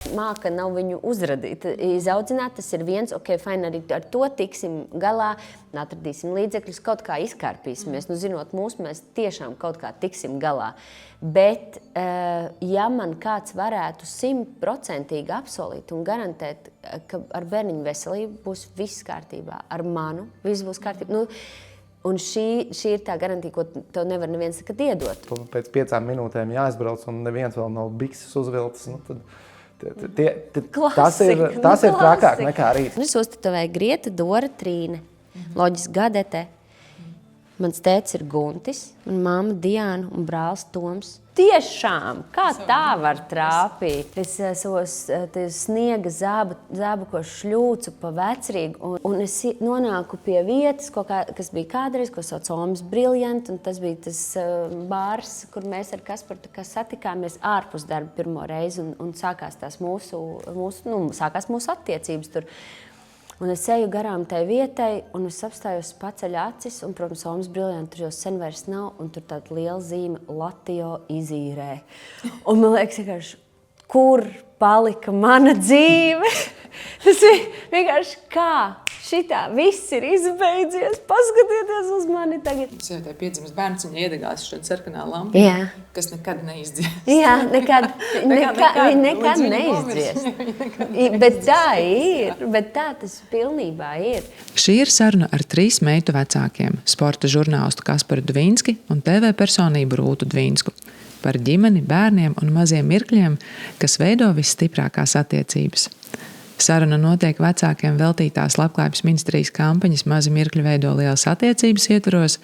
Māka nav viņu uzradīta, izaudzināt, tas ir viens, ok, fine, arī ar to tiksim galā, atradīsim līdzekļus, kaut kā izkārpīsimies. Nu, zinot mūs, mēs tiešām kaut kā tiksim galā. Bet, ja man kāds varētu 100% apsolīt un garantēt, ka ar bērniņu veselību būs viss kārtībā, ar manu viss būs kārtībā. Nu, un šī ir tā garantija, ko tev nevar neviens nekad iedot. Pēc 5 minūtēm jāizbrauc un neviens vēl nav bikses uzviltas. Nu, tad... Tas ir trakāk nekā rīt. Es uztetovēju Grieta, Dora, Trīne, Loģis Gadete. Mans tētis ir Guntis, un mamma Diana un brālis Toms. Tiešām, kā tā var trāpīt? Es savos sniega zābakos šļūcu pa Vecrīgu, un es nonāku pie vietas, kas bija kādreiz, ko sauc Omas Brilliant, un tas bija tas bārs, kur mēs ar Kasparu satikāmies ārpus darba pirmo reizi, un sākās mūsu attiecības tur. Un es eju garām tai vietai, un es apstājos paceļu acis, un, protams, Omas Brilliant tur jau sen vairs nav, un tur tāda liela zīme Latio izīrē. Un man liekas, vienkārši, kur palika mana dzīve? Tas vienkārši kā šitā viss ir izbeidzies, paskatieties uz mani tagad. Sievietē piedzimis bērns, viņa iedegās šāda sarkanā lampa, kas nekad neizdzies. Jā, nekad neizdzies. Bet tā ir, bet tā tas pilnībā ir. Šī ir saruna ar 3 meitu vecākiem – sporta žurnālistu Kasparu Dvīnski un TV personību Rūtu Dvīnsku. Par ģimeni, bērniem un maziem mirkļiem, kas veido visstiprākās attiecības. Saruna notiek vecākiem veltītās Labklājības ministrijas kampaņas Mazi mirkļi veido lielas attiecības ietvaros,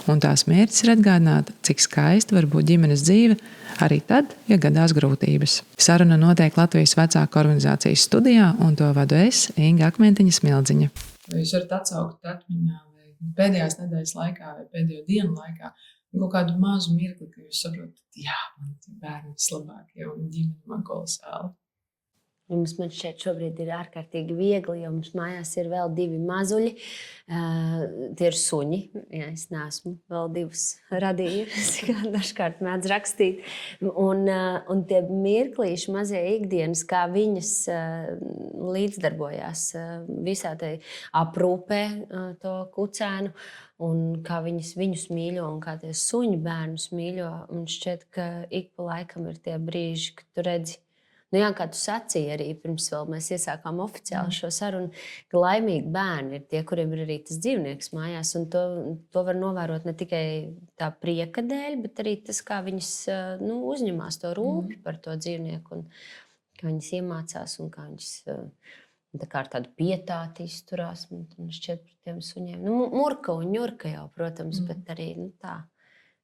un tās mērķis ir atgādināt, cik skaista var būt ģimenes dzīve, arī tad, ja gadās grūtības. Saruna notiek Latvijas vecāku organizācijas studijā, un to vadu es, Inga Akmentiņa Smildziņa. Vai jūs varat atsaukt atmiņā vai pēdējās nedēļas laikā vai pēdējo dienu laikā kaut kādu mazu mirkli, ka jūs saprotat, jā, man bērni vislabākie un ģimene man kolosāli? Mums šeit šobrīd ir ārkārtīgi viegli, jo mums mājās ir vēl 2 mazuļi. Tie ir suņi. Jā, es neesmu vēl 2 radījusi, kā dažkārt mēdz rakstīt. Un tie mirklīši mazie ikdienas, kā viņas līdzdarbojās visā tai aprūpē to kucēnu, un kā viņus mīļo, un kā tie suņi bērnus mīļo. Un šķiet, ka ik pa laikam ir tie brīži, kad tu redzi, nu jā, kā tu sacīji arī, pirms vēl mēs iesākām oficiāli šo sarunu, ka laimīgi bērni ir tie, kuriem ir arī tas dzīvnieks mājās, un to var novērot ne tikai tā prieka dēļ, bet arī tas, kā viņas uzņemās to rūpi par to dzīvnieku, un kā viņas iemācās, un kā viņas tā kā ar tādu pietāti izturās, un šķiet par tiem suņiem. Murka un ņurka jau, protams, bet arī tā.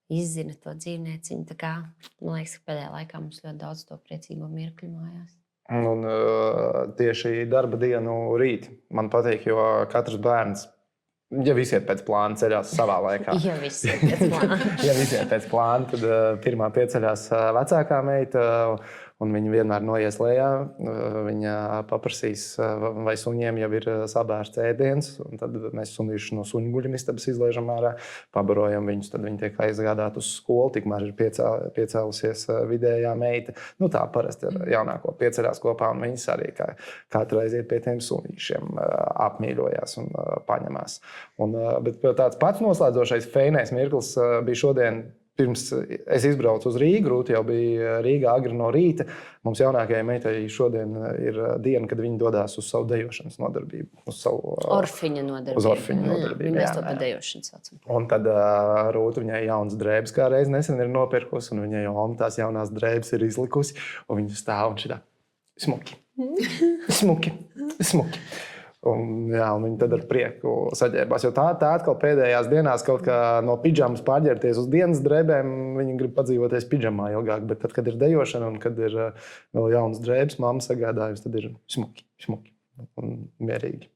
Izzina to dzīvnieciņu. Tā kā, man liekas, ka pēdējā laikā mums ļoti daudz to priecīgo mirkļu mājās. Un tieši darba dienu rīt man patīk, jo katrs bērns, ja visi iet pēc plāna, ceļās savā laikā. Ja visi iet pēc plāna. Tad pirmā pieceļās vecākā meita, un viņa vienmēr noies lejā. Viņa paprasīs, vai suņiem jau ir sabērts ēdiens, un tad mēs sunīšus no suņu guļamistabas izlaižam ārā, pabarojam viņus, tad viņi tiek aizgādāti uz skolu, tikmēr ir piecēlusies vidējā meita. Nu tā parasti ar jaunāko pieceļās kopā, un viņas arī katru reizi iet pie tiem sunīšiem, apmīļojās un paņemās. Bet tāds pats noslēdzošais feinais mirklis bija šodien. Pirms es izbraucu uz Rīgu, Rūta jau bija Rīgā agri no rīta. Mums jaunākajai meitai šodien ir diena, kad viņa dodās uz savu dejošanas nodarbību. Uz savu Orfiņa nodarbību. Uz orfiņa nodarbību. Mēs to par dejošanu saucam. Un tad Rūta viņai jaunas drēbes kā reiz nesen ir nopirkusi, un viņai jau tās jaunās drēbes ir izlikusi, un viņa stāv un šitā smuki. Un viņi tad ar prieku saģērbās. Jo tā atkal pēdējās dienās kaut kā no pidžamas pārģērties uz dienas drēbēm, viņi grib padzīvoties pidžamā ilgāk, bet tad, kad ir dejošana un kad ir vēl jaunas drēbes, mamma sagādājusi, tad ir smuki un mierīgi.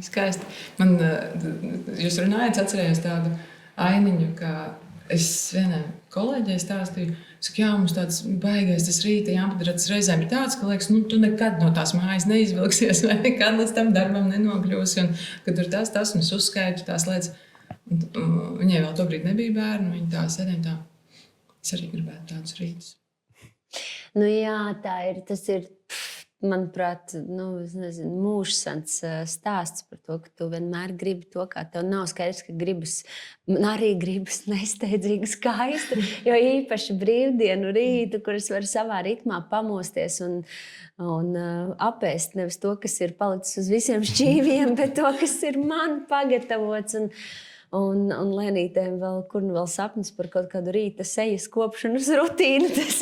Skaisti. Man, jūs runājat, atcerējos tādu ainiņu, ka es vienai kolēģei stāstīju, ka jā, mums tāds baigais tas rīta jāpadrats reizēm ir tāds, ka liekas, tu nekad no tās mājas neizvilksies vai nekad līdz tam darbam nenokļūsi. Un, kad tur tas, un es uzskaitu tās lietas. Viņai vēl tobrīd nebija bērnu, viņa tā sēdēja tā. Es arī gribētu tādus rītus. Nu jā, tas ir manuprāt, mūžsens stāsts par to, ka tu vienmēr gribi to, kā tev nav skaidrs, ka arī gribas nesteidzīgi skaisti. Jo īpaši brīvdienu rītu, kuras var savā ritmā pamosties un apēst nevis to, kas ir palicis uz visiem šķīviem, bet to, kas ir man pagatavots. Un Lenītēm vēl sapnis par kaut kādu rīta sejas kopšanas rutīnu. Tas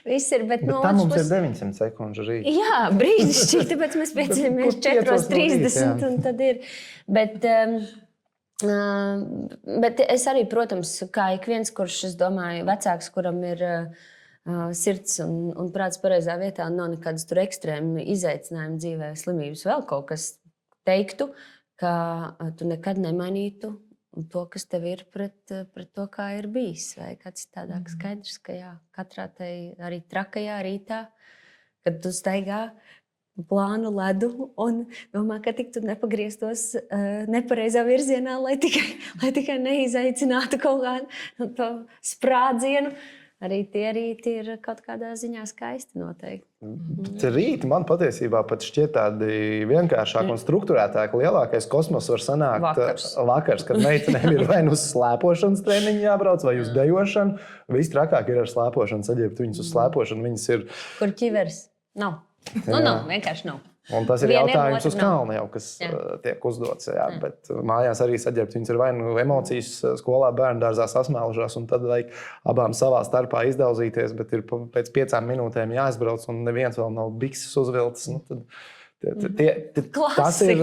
viss ir. Bet tā mums ir 900 sekundžu rīta. Jā, brīnišķīgi, tāpēc mēs pieceļamies 4:30 un tad ir. Bet es arī, protams, kā ik viens, kurš, es domāju, vecāks, kuram ir sirds un prāts pareizā vietā, nav nekādas tur ekstrēma izaicinājuma dzīvē, slimības, vēl kaut kas, teiktu, ka tu nekad nemainītu to, kas tev ir pret to, kā ir bijis. Vai kāds citādāk skaidrs, ka jā, katrā arī trakajā rītā, kad tu staigā plānu ledu un domā, ka tik tu nepagrieztos nepareizā virzienā, lai tikai neizaicinātu kaut kādu to sprādzienu. Arī tie rīti ir kaut kādā ziņā skaisti noteikti. Tie rīti man patiesībā pat šķiet tādi vienkāršāki un strukturētāki. Lielākais kosmos var sanākt vakars, kad meitenēm ir vai nu uz slēpošanas treniņu jābrauc, vai uz dejošanu. Viss trakāk ir ar slēpošanu, saģērbt viņas uz slēpošanu. Viņas ir... Kur ķiveres? Nav. Nav, vienkārši nav. Un tas ir jautājums uz kalna jau, kas tiek uzdots. Jā. Bet mājās arī saģērbt viņas ir vai nu emocijas skolā, bērnu dārzā sasmēlušās, un tad vajag abām savā starpā izdauzīties, bet ir pēc 5 minūtēm jāizbrauc, un neviens vēl nav bikses uzvilcis. Nu, tad tas ir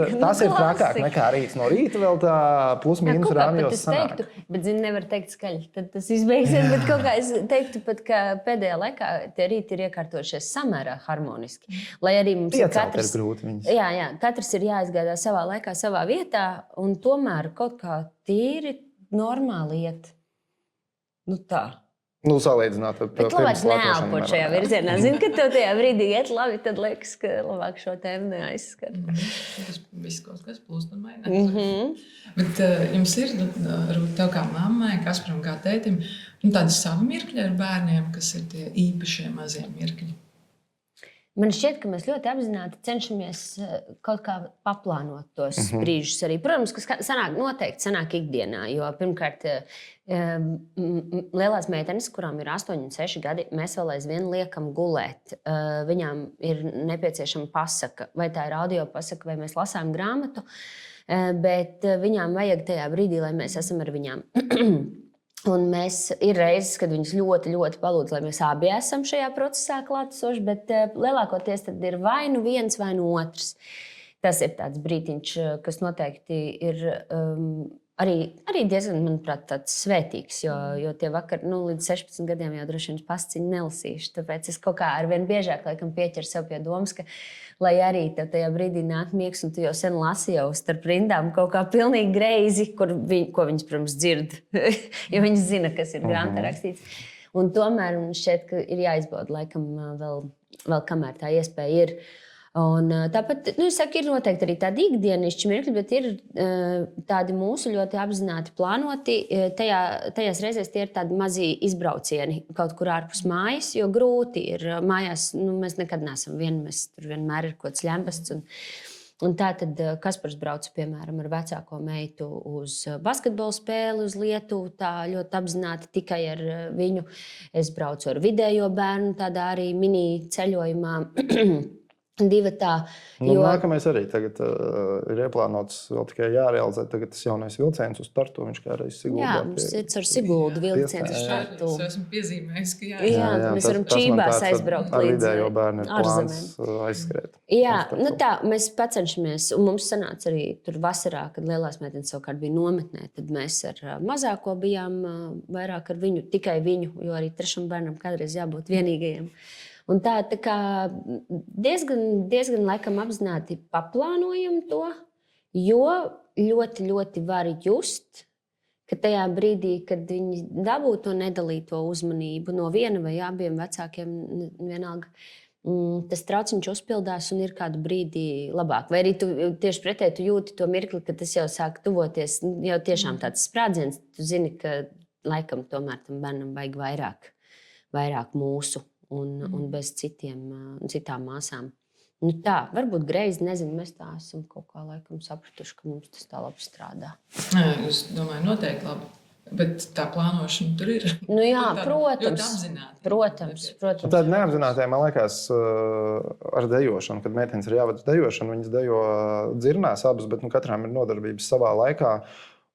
trakāk nekā rīts. No rīta vēl tā plus-mínus rāmjos sanāk. Bet, nevar teikt skaļi. Tad tas izbeigsies, bet kaut kā es teiktu pat, ka pēdējā laikā tie rīti ir iekārtojušies samērā harmoniski. Lai arī mums katrs ir grūti viņas. Jā, katrs ir jāizgādā savā laikā, savā vietā, un tomēr kaut kā tīri normāli iet. Nu tā. Nu, salīdzināt ar pirms labāk neelpot šajā virzienā. Zinu, ka tev tajā brīdī iet labi, tad liekas, ka labāk šo tēmu neaizskar. Tas viss kaut kas plūst un mainās. Bet jums ir, Rūt, tev kā mammai, Kasparam kā tētim, tādi savi mirkļi ar bērniem, kas ir tie īpašie mazie mirkļi? Man šķiet, ka mēs ļoti apzināti cenšamies kaut kā paplānot tos brīžus arī. Protams, ka noteikti sanāk ikdienā, jo pirmkārt lielās meitenes, kurām ir 8 un 6 gadi, mēs vēl aizvien liekam gulēt. Viņām ir nepieciešama pasaka, vai tā ir audio pasaka, vai mēs lasām grāmatu, bet viņām vajag tajā brīdī, lai mēs esam ar viņām. Un ir reizes, kad viņas ļoti, ļoti palūdz, lai mēs abi esam šajā procesā klātesoši, bet lielākoties tad ir vai nu viens, vai nu otrs. Tas ir tāds brītiņš, kas noteikti ir arī diezgan, manuprāt, tāds svētīgs, jo tie vakar, līdz 16 gadiem jau droši vien pasciņu nelasīšu. Tāpēc es kaut kā arvien biežāk laikam pieķeru sev pie domas, ka lai arī tev tajā brīdī nāk miegs, un tu jau sen lasi jau starp rindām kaut kā pilnīgi greizi, ko viņas, protams, dzird, jo viņas zina, kas ir grāmatā rakstīts. Un tomēr man šķiet, ka ir jāizbauda laikam vēl kamēr tā iespēja ir. Un tāpat, es saku, ir noteikti arī tādi ikdienišķi mirkļi, bet ir tādi mūsu ļoti apzināti plānoti. Tajās reizēs tie ir tādi mazi izbraucieni kaut kur ārpus mājas, jo grūti ir mājās. Mēs nekad neesam vieni, mēs tur vienmēr ir kaut kāds ļembasts. Un tā tad Kaspars brauc, piemēram, ar vecāko meitu uz basketbola spēli uz Lietuvu, tā ļoti apzināti tikai ar viņu. Es braucu ar vidējo bērnu, tādā arī mini ceļojumā. Divatā. Nākamais arī tagad ir ieplānots, vēl tikai jārealizē. Tagad tas jaunais vilciens uz Tartu, viņš kā reiz Siguldā. Jā, mums ir ar Siguldu vilciens uz Tartu. Es esmu piezīmējis, ka jā, mēs varam Čībās aizbraukt līdz vidējo bērnu plāns aizskriet. Jā, tā, mēs pacenšamies, un mums sanāca arī tur vasarā, kad lielās meitenes savukārt bija nometnē, tad mēs ar mazāko bijām vairāk ar viņu, tikai viņu, jo arī trešam bērnam kādreiz jābūt vienīgajiem. Un tā kā diezgan laikam apzināti paplānojam to, jo ļoti, ļoti var just, ka tajā brīdī, kad viņi dabū to nedalīto uzmanību no viena vai abiem vecākiem, vienalga, tas trauciņš uzpildās un ir kādu brīdi labāk. Vai arī tu tieši pretēji tu jūti to mirkli, ka tas jau sāk tuvoties, jau tiešām tāds sprādziens, tu zini, ka laikam tomēr tam bērnam vajag vairāk mūsu. Un bez citām māsām. Nu tā, varbūt greizi, nezinu, mēs tā esam kaut kā laikam sapratuši, ka mums tas tā labi strādā. Es domāju, noteikti labi. Bet tā plānošana tur ir. Nu jā, Tur protams. ļoti apzināti. Protams. Tāda neapzināti, man liekas, ar dejošanu, kad meitenes ir jāved uz dejošanu, viņas dejo dzirnās abas, bet katrām ir nodarbības savā laikā.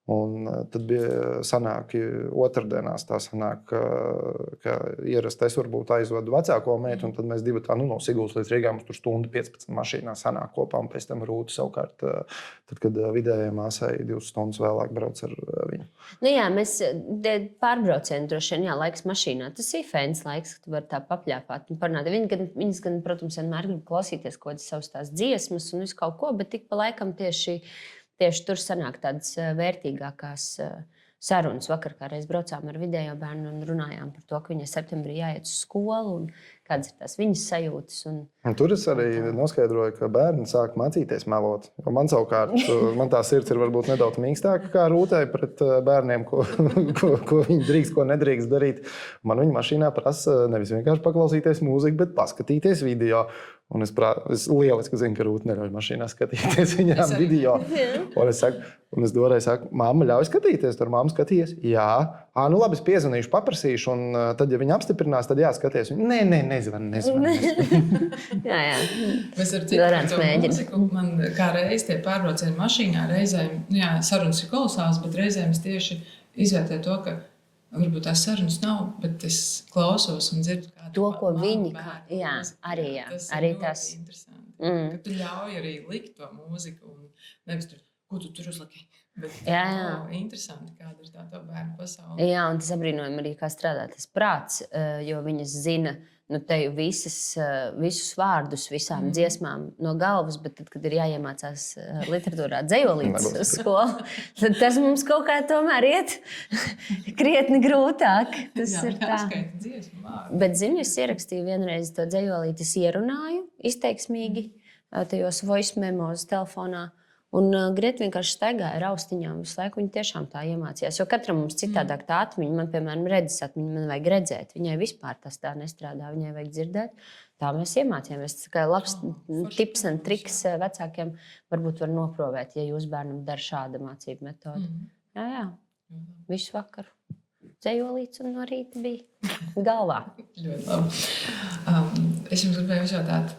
Un tad bija sanāki otrdienās, tā sanāk, ka ierasti es varbūt aizvedu vecāko meitu, un tad mēs divi tā, no Sigūlas līdz Rīgā mums tur stundu 15 mašīnā sanāk kopā, un pēc tam Rūta savukārt, tad, kad vidējai māsai 2 stundas vēlāk brauc ar viņu. Nu jā, mēs pārbraucienu droši vien, jā, laiks mašīnā. Tas ir fēns laiks, ka tu vari tā papļāpāt un parunāt. Viņas gan, protams, vienmēr grib klausīties kaut kādas savas tās dziesmas un visu kaut ko, bet tik pa laikam tieši tur sanāk tādas vērtīgākās sarunas. Vakar kādreiz braucām ar vidējo bērnu un runājām par to, ka viņai septembrī jāiet uz skolu un kādas ir tās viņas sajūtas. Un tur es arī noskaidroju, ka bērni sāk mācīties melot. Jo man savukārt, man tā sirds ir varbūt nedaudz mīkstāka kā Rūtai pret bērniem, ko viņi drīkst, ko nedrīkst darīt. Man viņa mašīnā prasa nevis vienkārši paklausīties mūziku, bet paskatīties video. Un es lieliski zinu, ka Rūta neļauj mašīnā skatīties viņām video. Un es doreiz saku, mamma, ļauj skatīties. Tur mamma skatījies. Jā, nu labi, es piezvanīšu, paprasīšu. Un tad, ja viņi apstiprinās, tad jāskaties. Nē, nezvan. Jā. Mēs ar citu mūziku, man kā reiz tie pārbraucieni mašīnā, reizēm, jā, sarunas ir kolosāls, bet reizēm es tieši izvērtēju to, ka varbūt tās sarunas nav, bet es klausos un dzirdu kādu to, ko viņi bērnu jā, mūziku. arī tas ir interesanti. Ka tu ļauj arī likt to mūziku un nevis tur, ko tu tur uzliki. Bet interesanti, kāda ir tā bērnu pasaule. Jā, un tas apbrīnojami arī, kā strādā tas prāts, jo viņas zina teju visus vārdus, visām dziesmām no galvas, bet tad, kad ir jāiemācās literatūrā dzejolītes uz skolu, tad tas mums kaut kā tomēr iet krietni grūtāk. Tas ir tā. Bet zinu, es ierakstīju vienreiz to dzejolīti, es ierunāju izteiksmīgi tajos voice memos telefonā. Un Greta vienkārši staigāja ar austiņām visu laiku. Viņa tiešām tā iemācījās. Jo katram mums citādāk tā atmiņa. Man, piemēram, redzes atmiņa, man vajag redzēt. Viņai vispār tas tā nestrādā. Viņai vajag dzirdēt. Tā mēs iemācījāmies. Tas kā labs tips un triks vecākiem varbūt var noprovēt, ja jūs bērnam dara šāda mācību metodi. Jā. Visu vakaru. Dzejolīts un no rīta bija galvā. Ļoti labi. Es jums gribēju jautāt,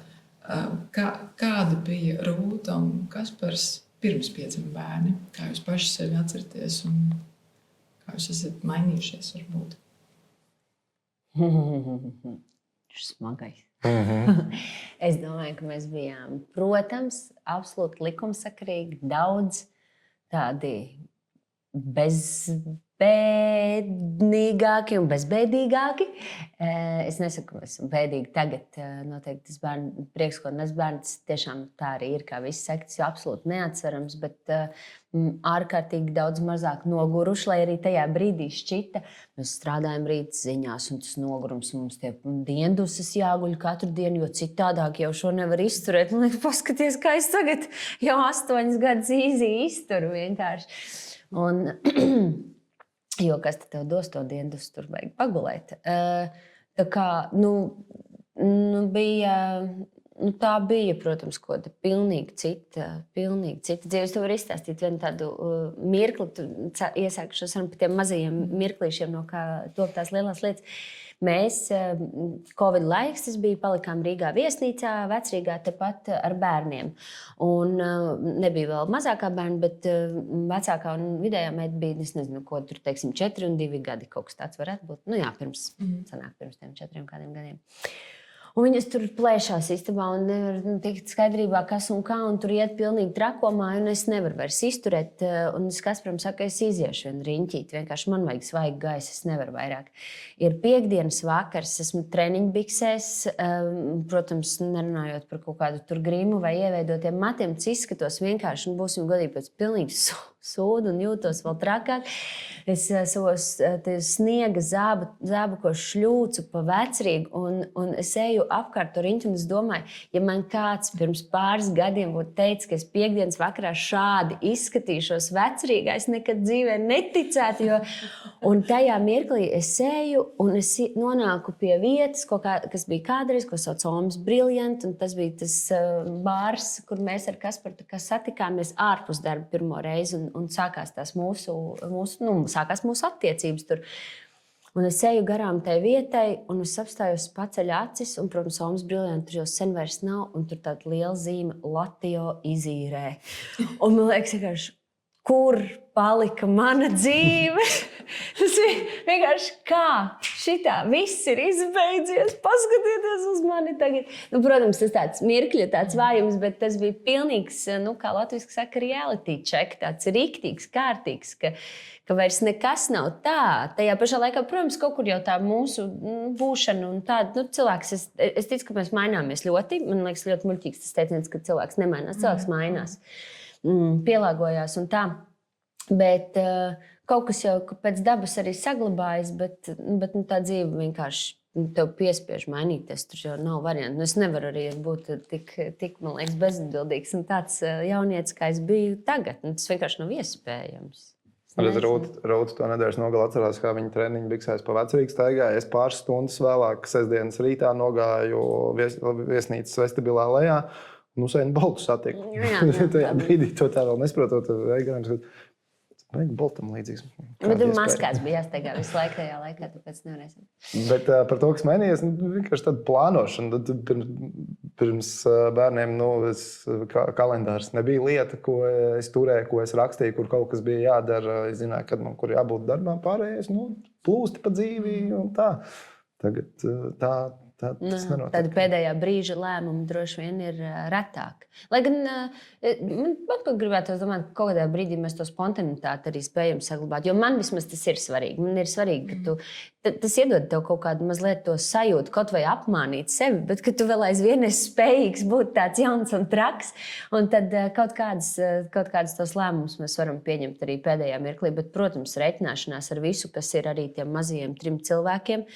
kāda bija Rūta un Kaspars pirms 5 bērni? Kā jūs paši sevi atceraties un kā jūs esat mainījušies varbūt? Smagais. Es domāju, ka mēs bijām, protams, absolūti likumsakarīgi, daudz tādi bezbēdīgāki un bezbēdīgāki. Es nesaku, ka mēs esam bēdīgi tagad. Noteikti tas prieks, ko nes bērns, tiešām tā arī ir, kā viss saka, tas ir absolūti neatcerams, bet ārkārtīgi daudz mazāk noguruši, lai arī tajā brīdī šķita. Mēs strādājam rīta ziņās, un tas nogurums mums tie diendusas jāguļ katru dienu, jo citādāk jau šo nevar izturēt. Man liekas, paskaties, kā es tagad jau 8 gadus īzi izturu vienkārši. Un, jo kas tev dos to diendus, tur vajag pagulēt. Tā kā, tā bija, protams, kaut kāda pilnīgi cita dzīve. Es tev varu izstāstīt vienu tādu mirkli, tu iesākšu ar tiem mazajiem mirklīšiem, no kā top tās lielās lietas. Mēs, Covid laiks, tas bija, palikām Rīgā viesnīcā, Vecrīgā, tepat ar bērniem. Un nebija vēl mazākā bērna, bet vecākā un vidējā meita bija, es nezinu, ko tur, teiksim, 4 un 2 gadi, kaut kas tāds varētu būt. Nu jā, pirms tiem 4 kādiem gadiem. Un viņas tur plēšās istabā un nevar tikt skaidrībā, kas un kā, un tur iet pilnīgi trakomā, un es nevaru vairs izturēt. Un es Kasparam saku, es iziešu vienu riņķīti, vienkārši man vajag svaigu gaisu, es nevaru vairāk. Ir piektdienas vakars, esmu treniņbiksēs, protams, nerunājot par kaut kādu tur grimu vai ieveidotiem matiem, tas izskatos vienkārši, un būsim godīgi pēc pilnīgi sūdu un jūtos vēl trakāk. Es savos sniega zābakos šļūcu pa Vecrīgu un es eju apkārt to riņķi un es domāju, ja man kāds pirms pāris gadiem būtu teicis, ka es piekdienas vakarā šādi izskatīšos Vecrīgā, es nekad dzīvē neticētu, un tajā mirklī es eju un es nonāku pie vietas, kas bija kādreiz, ko sauc Omas Brilliant, un tas bija tas bārs, kur mēs ar Kasparu satikāmies ārpus darba pirmo reizi un sākās tās sākās mūsu attiecības tur. Un es eju garām tai vietai, un es apstājos, paceļu acis, un, protams, Omas Brilliant tur jau sen vairs nav, un tur tāda liela zīme Latio izīrē. Un man liekas, vienkārši, kur palika mana dzīve? Tas vienkārši kā šitā viss ir izbeidzies, paskatieties uz mani tagad. Protams, tas tāds mirkļa, tāds vājums, bet tas bija pilnīgs, kā latviski saka, reality check, tāds riktīgs, kārtīgs, ka vairs nekas nav tā. Tajā pašā laikā, protams, kaut kur jau tā mūsu būšana un tāda, cilvēks, es ticu, ka mēs maināmies ļoti. Man liekas, ļoti muļķīgs tas teiciens, ka cilvēks nemainās, cilvēks mainās, pielāgojās un tā. Bet kaut kas jau pēc dabas arī saglabājas, bet tā dzīve vienkārši tev piespiež mainīties. Tur jau nav variantu. Es nevaru arī būt tik man liekas, bezatbildīgs un tāds jaunietis, kā es biju tagad. Tas vienkārši nav iespējams. Rūta to nedēļas nogali atcerās, kā viņa treniņu biksēs pa Vecrīgu staigāja. Es pāris stundas vēlāk, sestdienas rītā, nogāju viesnīcas vestibilā lejā un Usainu Boltu satiku. Tajā brīdī to tā vēl nesprotot. Vajag Boltam līdzīgs. Bet maskās bija jāsteigā visu laiku tajā laikā, tāpēc nevarēsim. Bet par to, kas mainījies, vienkārši tāda plānošana. Pirms bērniem kalendārs nebija lieta, ko es turēju, ko es rakstīju, kur kaut kas bija jādara. Es zināju, kad man kur jābūt darbā, pārējais plūsti pa dzīvi un tā. Tagad tas nenotiek. Tāda pēdējā brīža lēmuma droši vien ir retāk. Lai gan man gribētu domāt, ka kaut kādā brīdī mēs to spontanitāti arī spējam saglabāt. Jo man vismaz tas ir svarīgi. Man ir svarīgi, ka tas iedod tev kaut kādu mazliet to sajūtu, kaut vai apmānīt sevi, bet ka tu vēl aizvien esi spējīgs būt tāds jauns un traks. Un tad kaut kādas tos lēmumus mēs varam pieņemt arī pēdējā mirklī. Bet, protams, reiķināšanās ar visu, kas ir arī tiem mazajiem 3 cilvēkiem,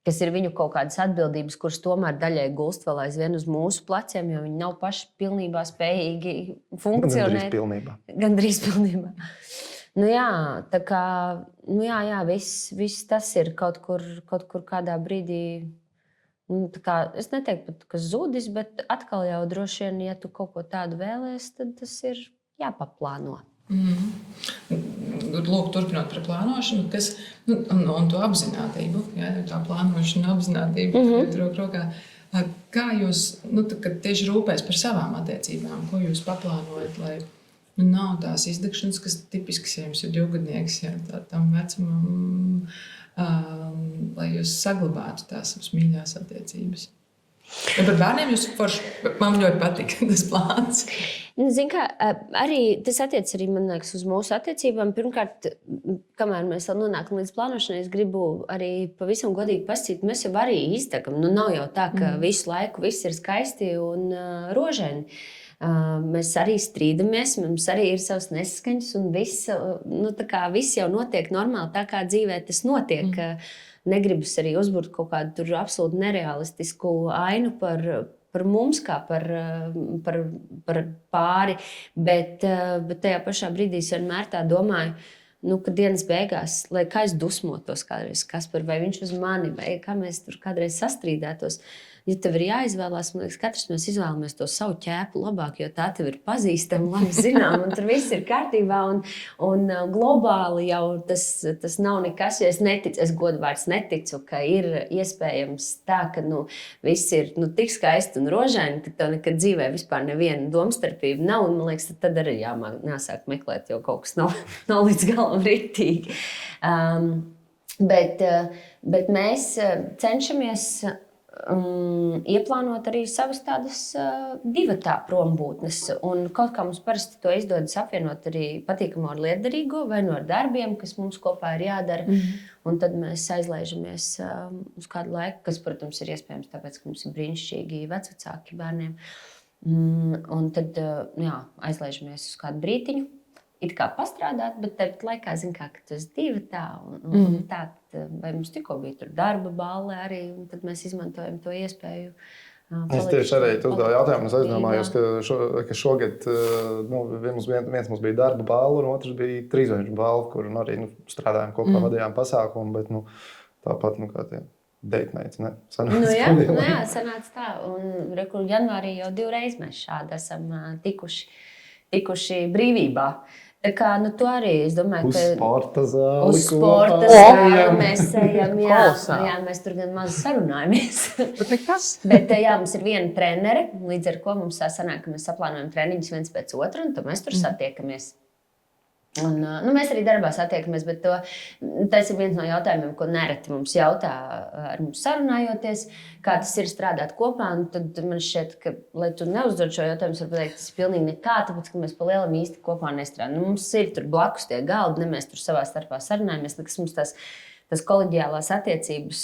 kas ir viņu kaut kādas atbildības, kuras tomēr daļai gulst vēl aizvien uz mūsu pleciem, jo viņi nav paši pilnībā spējīgi funkcionēt. Gandrīz pilnībā. Tā kā, viss tas ir kaut kur kādā brīdī, es neteiktu pat, ka zudis, bet atkal jau droši vien, ja tu kaut ko tādu vēlēs, tad tas ir jāpaplāno. Lūk, turpinot par plānošanu, un to apzinātību, tā plānošana, apzinātība, rokā. Kā jūs, kad tieši rūpēs par savām attiecībām, ko jūs paplānojat, lai nav tās izdegšanas, kas tipisks, ja jums ir 2-gadnieks, tam vecumam, lai jūs saglabātu tās savas mīļās attiecības? Ja par bērniem jūs man ļoti patīk tas plāns. Zini kā, arī tas attiec arī, man liekas, uz mūsu attiecībām. Pirmkārt, kamēr mēs vēl nonākam līdz plānošanai, es gribu arī pavisam godīgi pasakīt, mēs jau arī izdegam. Nav jau tā, ka visu laiku viss ir skaisti un rožaini. Mēs arī strīdamies, mums arī ir savas nesaskaņas un viss jau notiek normāli tā, kā dzīvē tas notiek. Negribas arī uzburt kaut kādu tur absolūti nerealistisku ainu par mums, kā par pāri, bet tajā pašā brīdī es vienmēr tā domāju, ka dienas beigās, lai kā es dusmotos kādreiz Kasparu, vai viņš uz mani, vai kā mēs tur kādreiz sastrīdētos. Ja tev ir jāizvēlās, man liekas, katrs mēs izvēlamies to savu ķēpu labāk, jo tā tev ir pazīstama, labi zinām, un tur viss ir kārtībā, un globāli jau tas nav nekas, jo es neticu, es godvārds neticu, ka ir iespējams tā, ka viss ir tik skaisti un rožaini, ka tev nekad dzīvē vispār neviena domstarpība nav, un man liekas, tad arī jāsāk meklēt, jo kaut kas nav līdz galam ritīgi. Bet mēs cenšamies ieplānot arī savas tādas divatā prombūtnes. Un kaut kā mums parasti to izdodas apvienot arī patīkamo ar lietderīgo vai ar darbiem, kas mums kopā ir jādara. Un tad mēs aizlaižamies uz kādu laiku, kas, protams, ir iespējams tāpēc, ka mums ir brīnišķīgi vecvecāki bērniem. Un tad aizlaižamies uz kādu brītiņu, it kā pastrādāt, bet tāpat laikā, ka tu esi divi tā, un tā, vai mums tikko bija tur darba balle arī, un tad mēs izmantojam to iespēju. Es tieši arī uzdevu jautājumu, es aizdomājos, ka šogad viens mums bija darba balva, un otrs bija trīsveidžu balva, kur arī strādājām kopā, vadījām pasākumu, bet tāpat kā tie date nights, ne? Sanāca tā. Un janvārī jau 2 reizes mēs šādi esam tikuši brīvībā. Tā kā, tu arī, es domāju, ka sporta zāli. Uz sporta zāli mēs ejam, jā, mēs tur gan maz sarunājamies. Bet mums ir viena trenere, līdz ar ko mums tā sanāk, ka mēs saplānojam treniņus viens pēc otra, un tad mēs tur satiekamies. Un, mēs arī darbā satiekamies, bet tas ir viens no jautājumiem, ko nereti mums jautā ar mums sarunājoties, kā tas ir strādāt kopā. Tad man šķiet, ka, lai tu neuzdod šo jautājumu, var pateikt, tas ir pilnīgi nekā, tāpēc, ka mēs pa lielam īsti kopā nestrādājam. Mums ir tur blakus tie galdi, ne mēs tur savā starpā sarunājamies, kas mums tas koleģiālās attiecības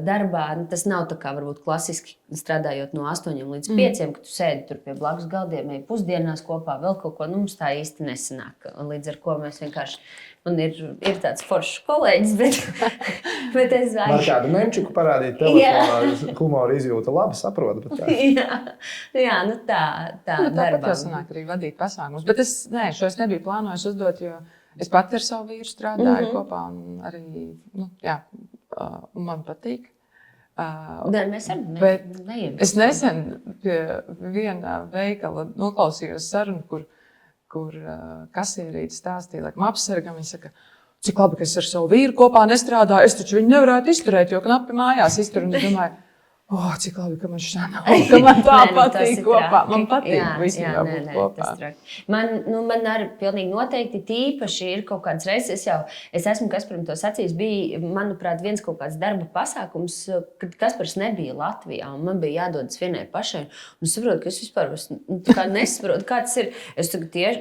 darbā, tas nav tā kā varbūt klasiski strādājot no 8 līdz 5, ka tu sēdi tur pie blakus galdiem, ej pusdienās kopā, vēl kaut ko, mums tā īsti nesanāk. Līdz ar ko mēs vienkārši, man ir tāds foršs kolēģis, bet es vajag. Man kādu memčiku parādīt telefonā, humoru izjūta labi, saprotu. Jā, tā darbā. Tāpat jau sanāk arī vadīt pasākumus, bet šo es nebiju plānojis uzdot, jo es pati ar savu vīru strādāju kopā, un arī, man patīk. Mēs arī es nesen pie viena veikala noklausījos sarunu, kur kasierīte stāstīja, laikam apsargam, viņa saka, cik labi, ka es ar savu vīru kopā nestrādāju, es taču viņu nevarētu izturēt, jo knapi mājās iztur, un es domāju, cik labi, ka man šā nav, ka man tā patīk kopā. Man patīk visiem būt kopā. Man arī pilnīgi noteikti tīpaši ir kaut kāds reizes, es esmu Kasparam to sacījis, bija, manuprāt, viens kaut kāds darba pasākums, kad Kaspars nebija Latvijā, un man bija jādodas vienai pašai, un es saprotu, ka es vispār nesaprotu, kā tas ir.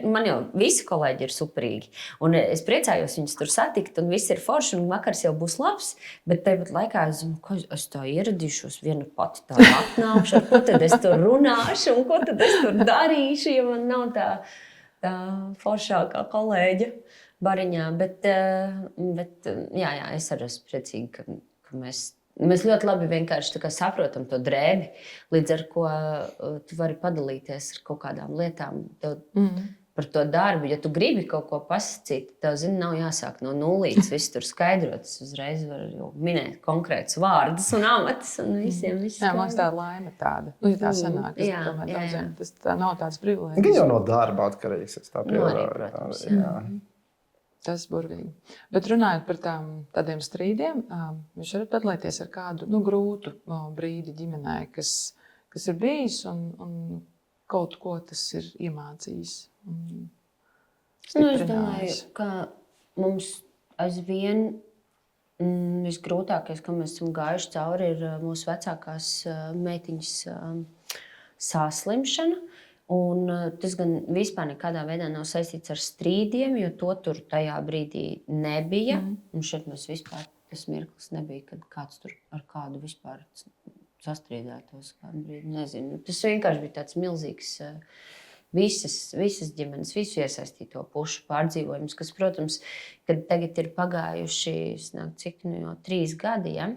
Man jau visi kolēģi ir superīgi, un es priecājos viņus tur satikt, un viss ir forši, un vakars jau būs labs, bet tāpat laikā es tā ieradīšos pati tā atnākšu, ar ko tad es tur runāšu un ko tad es tur darīšu, ja man nav tā foršākā kolēģa bariņā. Bet es arī esmu priecīga, ka mēs ļoti labi vienkārši saprotam to drēbi, līdz ar ko tu vari padalīties ar kaut kādām lietām. Par to darbu, ja tu gribi kaut ko pasakīt, tev, nav jāsāk no nulles, viss tur skaidrot. Es uzreiz varu minēt konkrētus vārdus un amatus un visiem. Jā, man liekas, tā laime tāda. Ja tā sanāk, tas nav tāds privilēģis. Gan jau no darba atkarīgs, es tā pieļauju. Tas burvīgi. Bet runājot par tādiem strīdiem, jūs varat padalīties ar kādu grūtu brīdi ģimenē, kas ir bijis un kaut ko tas ir iemācījis. Es domāju, ka mums aizvien visgrūtākais, ko mēs esam gājuši cauri, ir mūsu vecākās meitiņas saslimšana. Un tas gan vispār nekādā veidā nav saistīts ar strīdiem, jo to tur tajā brīdī nebija. Un šeit mēs vispār, tas mirklis nebija, kad kāds tur ar kādu vispār sastrīdētos kādu brīdi. Nezinu. Tas vienkārši bija tāds milzīgs visas ģimenes, visu iesaistīto pušu pārdzīvojums, kas, protams, kad tagad ir pagājuši, cik jau 3 gadi, ja?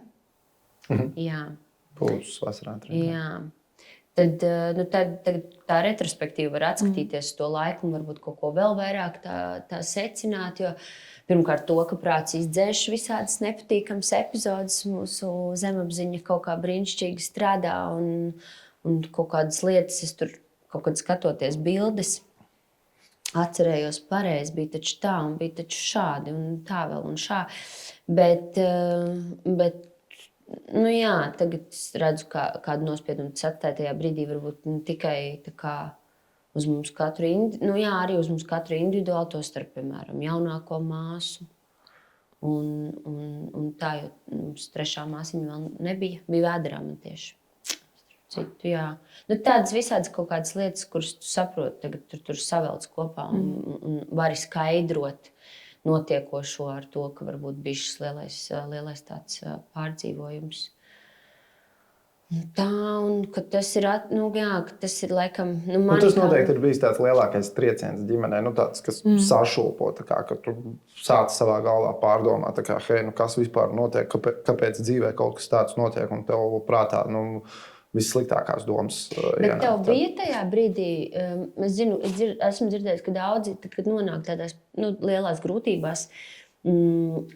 Jā. Būs vasarā 3 gadi. Tad tā retrospektīva var atskatīties to laiku un varbūt kaut ko vēl vairāk tā secināt, jo pirmkārt to, ka prāts izdzēš visādas nepatīkamas epizodes, mūsu zemapziņa kaut kā brīnišķīgi strādā un kaut kādas lietas, es tur kaut kad skatoties bildes, atcerējos pareizi, bija taču tā un bija taču šādi un tā vēl un šā. Bet tagad es redzu, kādu nospiedumu tas atstāja tajā brīdī, varbūt tikai tā kā uz mums katru, arī uz mums katru individuāli, to starp, piemēram, jaunāko māsu. Un tā, jo mums 3. māsiņa vēl nebija, bija Vēderā man tieši. Citu, jā. Tādas visādas kaut kādas lietas, kuras tu saproti, tagad tur savelc kopā un vari skaidrot notiekošo ar to, ka varbūt bija šis lielais tāds pārdzīvojums. Tā, un ka tas ir, ka tas ir laikam, man tas noteikti ir bijis tāds lielākais trieciens ģimenē, tāds, kas sašūpo, ka tu sāc savā galvā pārdomāt, tā kā, hei, kas vispār notiek, kāpēc dzīvē kaut kas tāds notiek, un tev prātā, vissliktākās domas. Bet tev bija tajā brīdī, esmu dzirdējis, ka daudzi, tad, kad nonāk tādās lielās grūtībās,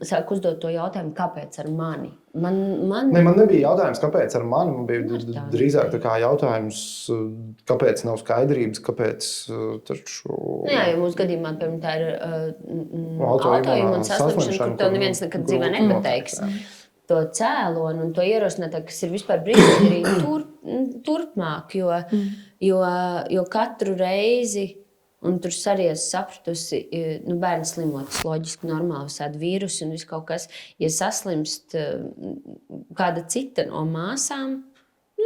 sāk uzdot to jautājumu, kāpēc ar mani? Man nebija jautājums, kāpēc ar mani. Man bija drīzāk jautājums, kāpēc nav skaidrības, kāpēc taču... Jā, jo mūsu gadījumā, piemēram, tā ir autoimūna saslimšana, kur tev neviens nekad dzīvē nepateiks to cēloni un to ierosinātāju, kas ir vispār brīdīgi arī turpmāk, jo katru reizi un tur arī es sapratusi, bērns slimot, tas loģiski normāli, visādi vīrusi un viss kaut kas. Ja saslimst kāda cita no māsām,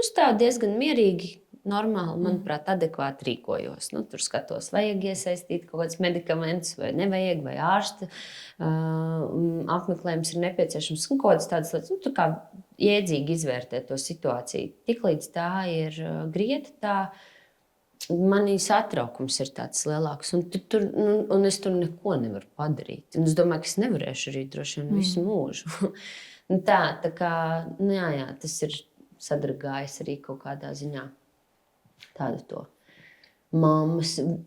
stāv diezgan mierīgi, normāli, manuprāt, adekvāti rīkojos. Tur skatos, vajag iesaistīt kaut kādus medikamentus vai nevajag, vai ārsta apmeklējums ir nepieciešams. Kaut kādas tādas lietas, tu kā jēdzīgi izvērtēt to situāciju. Tiklīdz tā ir grieta, tā manī satraukums ir tāds lielāks, un es tur neko nevaru padarīt. Un es domāju, ka es nevarēšu arī droši vien visu mūžu. tā kā, jā, tas ir sadragājis arī kaut kādā ziņā tādu to.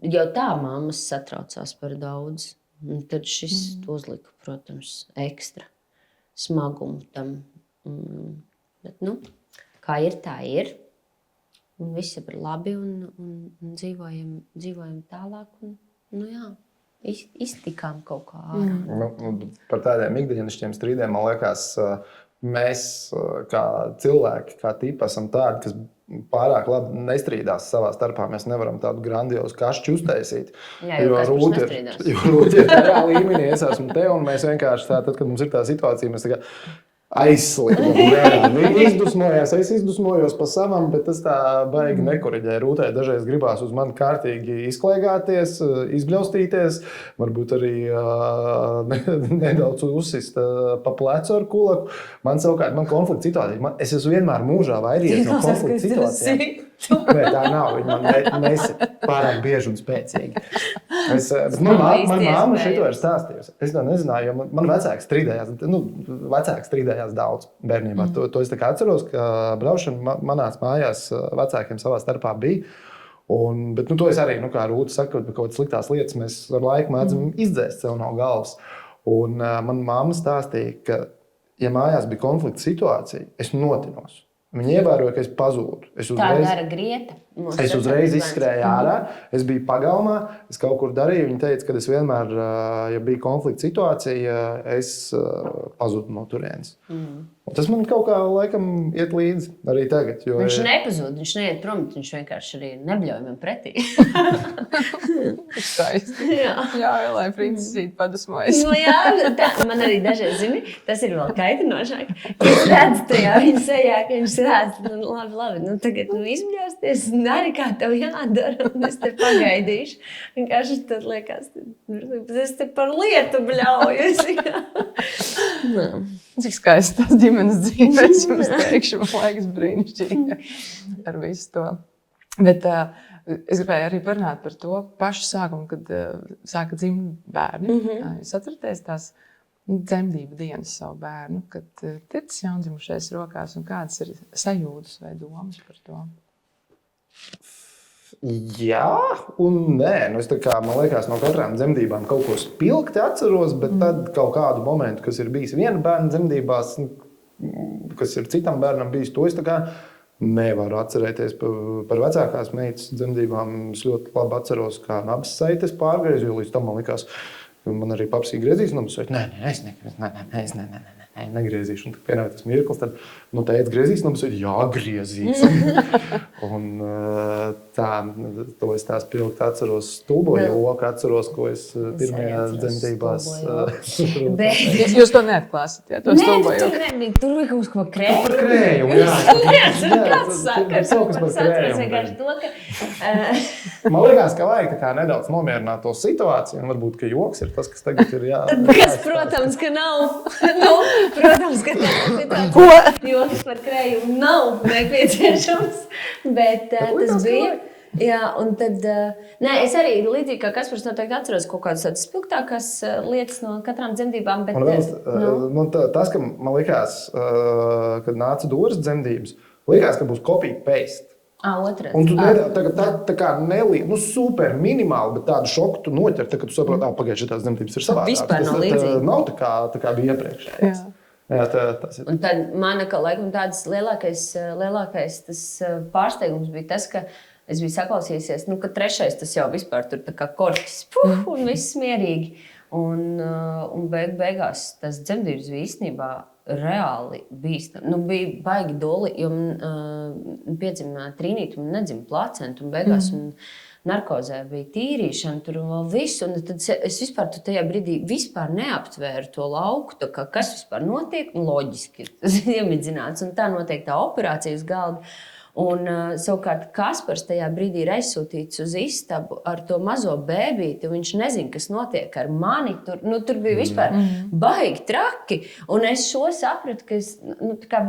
Jau tā mammas satraucās par daudz. Un tad šis uzlika, protams, ekstra smagumu tam. Bet, kā ir, tā ir. Un viss ir labi un dzīvojam tālāk. Jā, iztikām kaut kā ārā. Par tādiem ikdienišķiem strīdiem, man liekas, mēs kā cilvēki, kā tipi, esam tādi, kas pārāk labi nestrīdās savā starpā. Mēs nevaram tādu grandiozu kašķi uztaisīt. Jā, jo Rūti ir tajā līmenī, es esmu te, un mēs vienkārši tad, kad mums ir tā situācija, mēs tā kā aizsliekam. Viņi izdusmojās, es izdusmojos pa savam, bet tas tā baigi nekoriģē. Rūtai dažreiz gribās uz mani kārtīgi izklaigāties, izbļaustīties, varbūt arī nedaudz uzsist pa plecu ar kulaku. Man konflikta situācija. Es esmu vienmēr mūžā vairījies no konflikta situācijām. Nē, tā nav. Viņa man nesaka pārāk bieži un spēcīgi. Man māma šito ir stāstījusi. Es to nezināju, jo man vecāki strīdējās daudz bērnībā. To es tā kā atceros, ka braušana manās mājās vecākiem savā starpā bija. Bet to es arī, kā Rūta saka, kaut kādas sliktās lietas mēs ar laiku mēdzam izdzēst sev no galvas. Un man mamma stāstīja, ka, ja mājās bija konflikta situācija, es notinos. Viņi ievēroja, ka es pazūdu. Tā dara grieta. Es uzreiz izskrēju ārā, es biju pagalmā, es kaut kur darīju. Viņa teica, ka es vienmēr, ja bija konflikta situācija, es pazudu no turienes. Tas man kaut kā laikam iet līdzi arī tagad. Viņš nepazūd, viņš neiet prom, viņš vienkārši arī nebļauj man pretī. Skaisti. Jā, lai princesīte padusmojas. Man arī dažreiz, zini, tas ir vēl kaitinošāk. Es redzu tajā viņa sejā, ka viņš redz, labi, tagad izbļausties, dari kā tev jādara, un es te pagaidīšu. Vienkārši tad liekas, es te par lietu bļaujos. Cik skaisti tās ģimenes dzīves, jums teikšu, man liekas brīnišķīgi ar visu to. Bet es gribēju arī parunāt par to pašu sākumu, kad sāka dzimt bērni. Jūs atceraties tās dzemdību dienas savu bērnu, kad tic jaundzimušais rokās, un kādas ir sajūtas vai domas par to? Jā un nē. Man liekas, no katrām dzemdībām kaut ko spilgti atceros, bet tad kaut kādu momentu, kas ir bijis viena bērna dzemdībās, kas ir citam bērnam bijis, to es tā kā nevaru atcerēties. Par vecākās meitas dzemdībām es ļoti labi atceros, kā nabas saites pārgriezu, jo līdz tam man likās, man arī papsī griezīs nabas saites. Es negriezīšu. Un tad pienāca tas mirklis, tad teica, griezīs nabas saites? Jā, griezīs. Un tā, to es tās pilgti atceros, stulboju loku atceros, ko es pirmajā dzemdībās. Jūs to neatklāsat, jā? To stulboju. Tur bija kaut ko krējumu. Par krējumu, jā. Kāds sakars? Es atceros vienkārši to, ka Man liekas, ka vajag tā kā nedaudz nomierināt to situāciju, un varbūt, ka joks ir tas, kas tagad ir Kas, protams, ka nav. Protams, ka tāds joks par krējumu nav nepieciešams, bet tas bija. Jā, un tad, es arī līdzīgi kā Kaspars noteikti atceros kaut kādas tādas spilgtākās lietas no katrām dzemdībām. Bet, tas, ka man likās, kad nāca Doras dzemdības, likās, ka būs copy-paste. Otrais. Un tu tā kā nelīdzi, super minimāli, bet tādu šoku tu noķer, kad tu saproti, pagaidiet, šitās dzemdības ir savādākas. Vispār nav līdzīgi. Nav tā kā bija iepriekš. Jā, tas ir. Un tad man, laikam, tāds lielākais tas pārsteigums bija tas, ka es biju saklausījusies, ka trešais tas jau vispār tur tā kā korķis, un viss mierīgi. Un beigās tas dzemdības bija īstenībā reāli bīstami. Bija baigi doli, jo man piedzima trīnīte, man nedzima placenta, un beigās narkozē bija tīrīšana, tur un vēl viss. Un tad es vispār tajā brīdī vispār neaptvēru to lauku, kas vispār notiek, un loģiski tas ir iemidzināts, un tā notiek tā operācija uz galda. Un savukārt Kaspars tajā brīdī ir aizsūtīts uz istabu ar to mazo bēbīti. Viņš nezina, kas notiek ar mani. Tur bija vispār baigi traki. Un es šo sapratu, ka es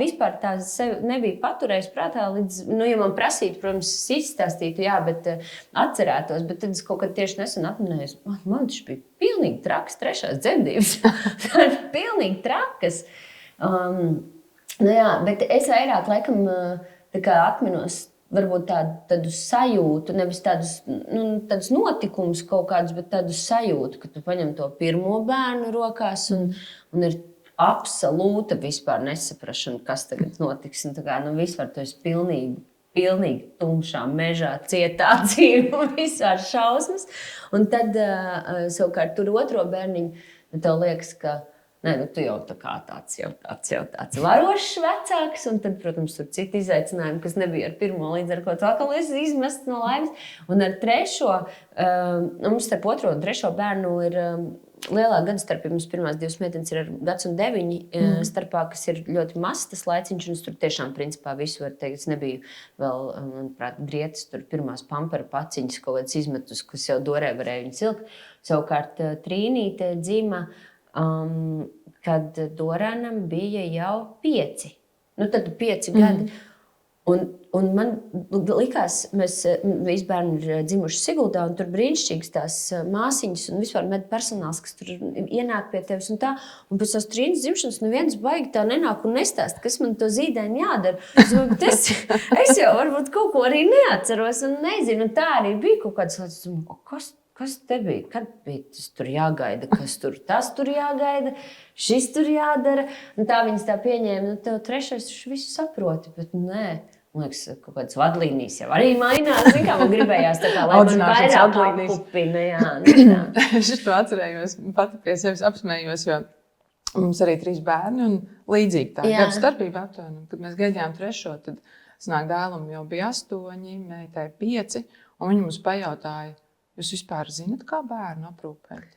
vispār tā sevi nebiju paturējis prātā līdz, ja man prasītu, protams, izstāstītu, jā, bet atcerētos. Bet tad es kaut kad tieši nesen atminējos, man tas bija pilnīgi traks trešās dzemdības. Tā ir pilnīgi trakas. Bet es vairāk, laikam, tā kā atminos varbūt tādu sajūtu, nevis tādus notikumus kaut kādus, bet tādu sajūtu, ka tu paņem to pirmo bērnu rokās un ir absolūta vispār nesaprašana, kas tagad notiks. Un tā kā, vispār tu esi pilnīgi tumšā mežā, cietā dzīve un visār šausmas. Un tad, savukārt, tur otro bērniņu, tev liekas, ka tu jau tāds varošs vecāks, un tad, protams, tur citi izaicinājumi, kas nebija ar pirmo, līdz ar ko tu atkal esi izmests no laimes. Un ar trešo, mums starp otro un trešo bērnu ir lielā gada starpība. Mums pirmās divas meitenes ir ar 1 un 9 starpā, kas ir ļoti mazs tas laiciņš, un tur tiešām, principā, visu var teikt. Es nebiju vēl, manuprāt, grietas, tur pirmās pampera paciņas, kaut kāds izmetus, kas jau Dorē varēja viņas ilgt. Savukārt Trīnīte dzima, kad Dorānam bija jau 5. Tad 5 gadi. Un man likās, mēs visi bērni ir dzimuši Siguldā, un tur brīnišķīgas tās māsiņas un vispār medpersonāls, kas tur ienāk pie tevis un tā. Un pēc tās Trīnas dzimšanas neviens baigi tā nenāk un nestāst, kas man to zīdēni jādara. Es jau varbūt kaut ko arī neatceros un nezinu. Un tā arī bija kaut kāds, kas te bija? Kad bija tas tur jāgaida? Tas tur jāgaida? Šis tur jādara? Un tā viņas tā pieņēma. Tev trešais visu saproti, bet nē. Man liekas, kaut kādas vadlīnijas jau arī mainās. Man gribējās tā kā, lai man vairāk apupina. Es to atcerējos, pati pie sevis apsmējos, jo mums arī 3 bērni un līdzīgi tā gada starpība aptuveni. Kad mēs gaidījām trešo, tad sanāk dēlam jau bija 8, meitai 5, un viņi mums pajautāja, jūs vispār zinat, kā bērnu aprūpēt?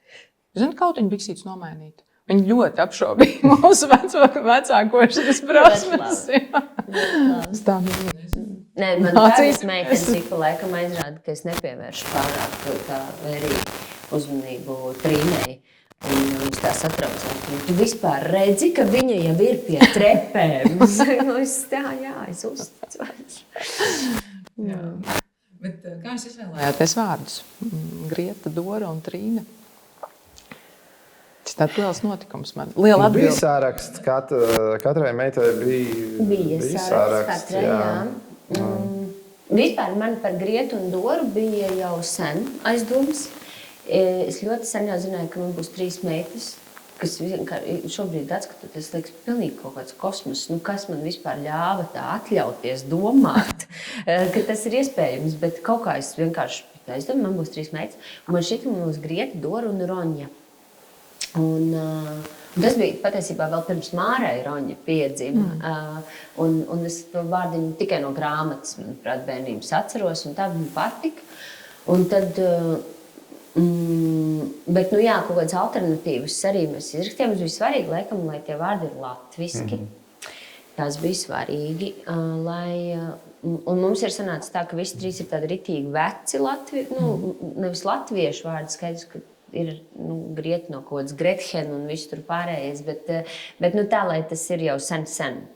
Zinat, kaut viņi biksītes nomainīt? Viņi ļoti apšaubīja mūsu vecākošanas prasmes. Nē, man tādas meitenes ik pa laikam aizrāda, ka es nepievēršu pārāk tā vērīgu uzmanību Trīnei. Un viņš tā satraucās. Tu vispār redzi, ka viņa jau ir pie trepēm. Es uzticos. Bet kā jūs izvēlējāties vārdus? Grieta, Dora un Trīna. Tas tāds liels notikums man. Liela atbilde. Bija sāraksts. Katrai meitai bija sāraksts. Katrai, jā. Vispār man par Grietu un Doru bija jau sen aizdomas. Es ļoti sen jau zināju, ka man būs 3 meitas, kas šobrīd atskatoties, liekas pilnīgi kaut kāds kosmos. Kas man vispār ļāva tā atļauties domāt, ka tas ir iespējams, bet kaut kā es vienkārši aizdomāju, man būs 3 meitas. Un man šķiet, ka man būs Grieta, Dora un Roņa. Un tas bija patiesībā vēl pirms Mārai Roņa piedzima. Un es to vārdiņu tikai no grāmatas, manuprāt, bērnības atceros, un tā man patika. Un tad, bet, kaut kādas alternatīvas arī mēs izrakstījām. Mums bija svarīgi, laikam, lai tie vārdi ir latviski. Tas bija svarīgi, lai Un mums ir sanācis tā, ka visi trīs ir tādi ritīgi veci nevis latviešu vārdi, skaidrs, ka ir grieti no kaut kādas Grethen un viss tur pārējais, bet tā, lai tas ir jau sen,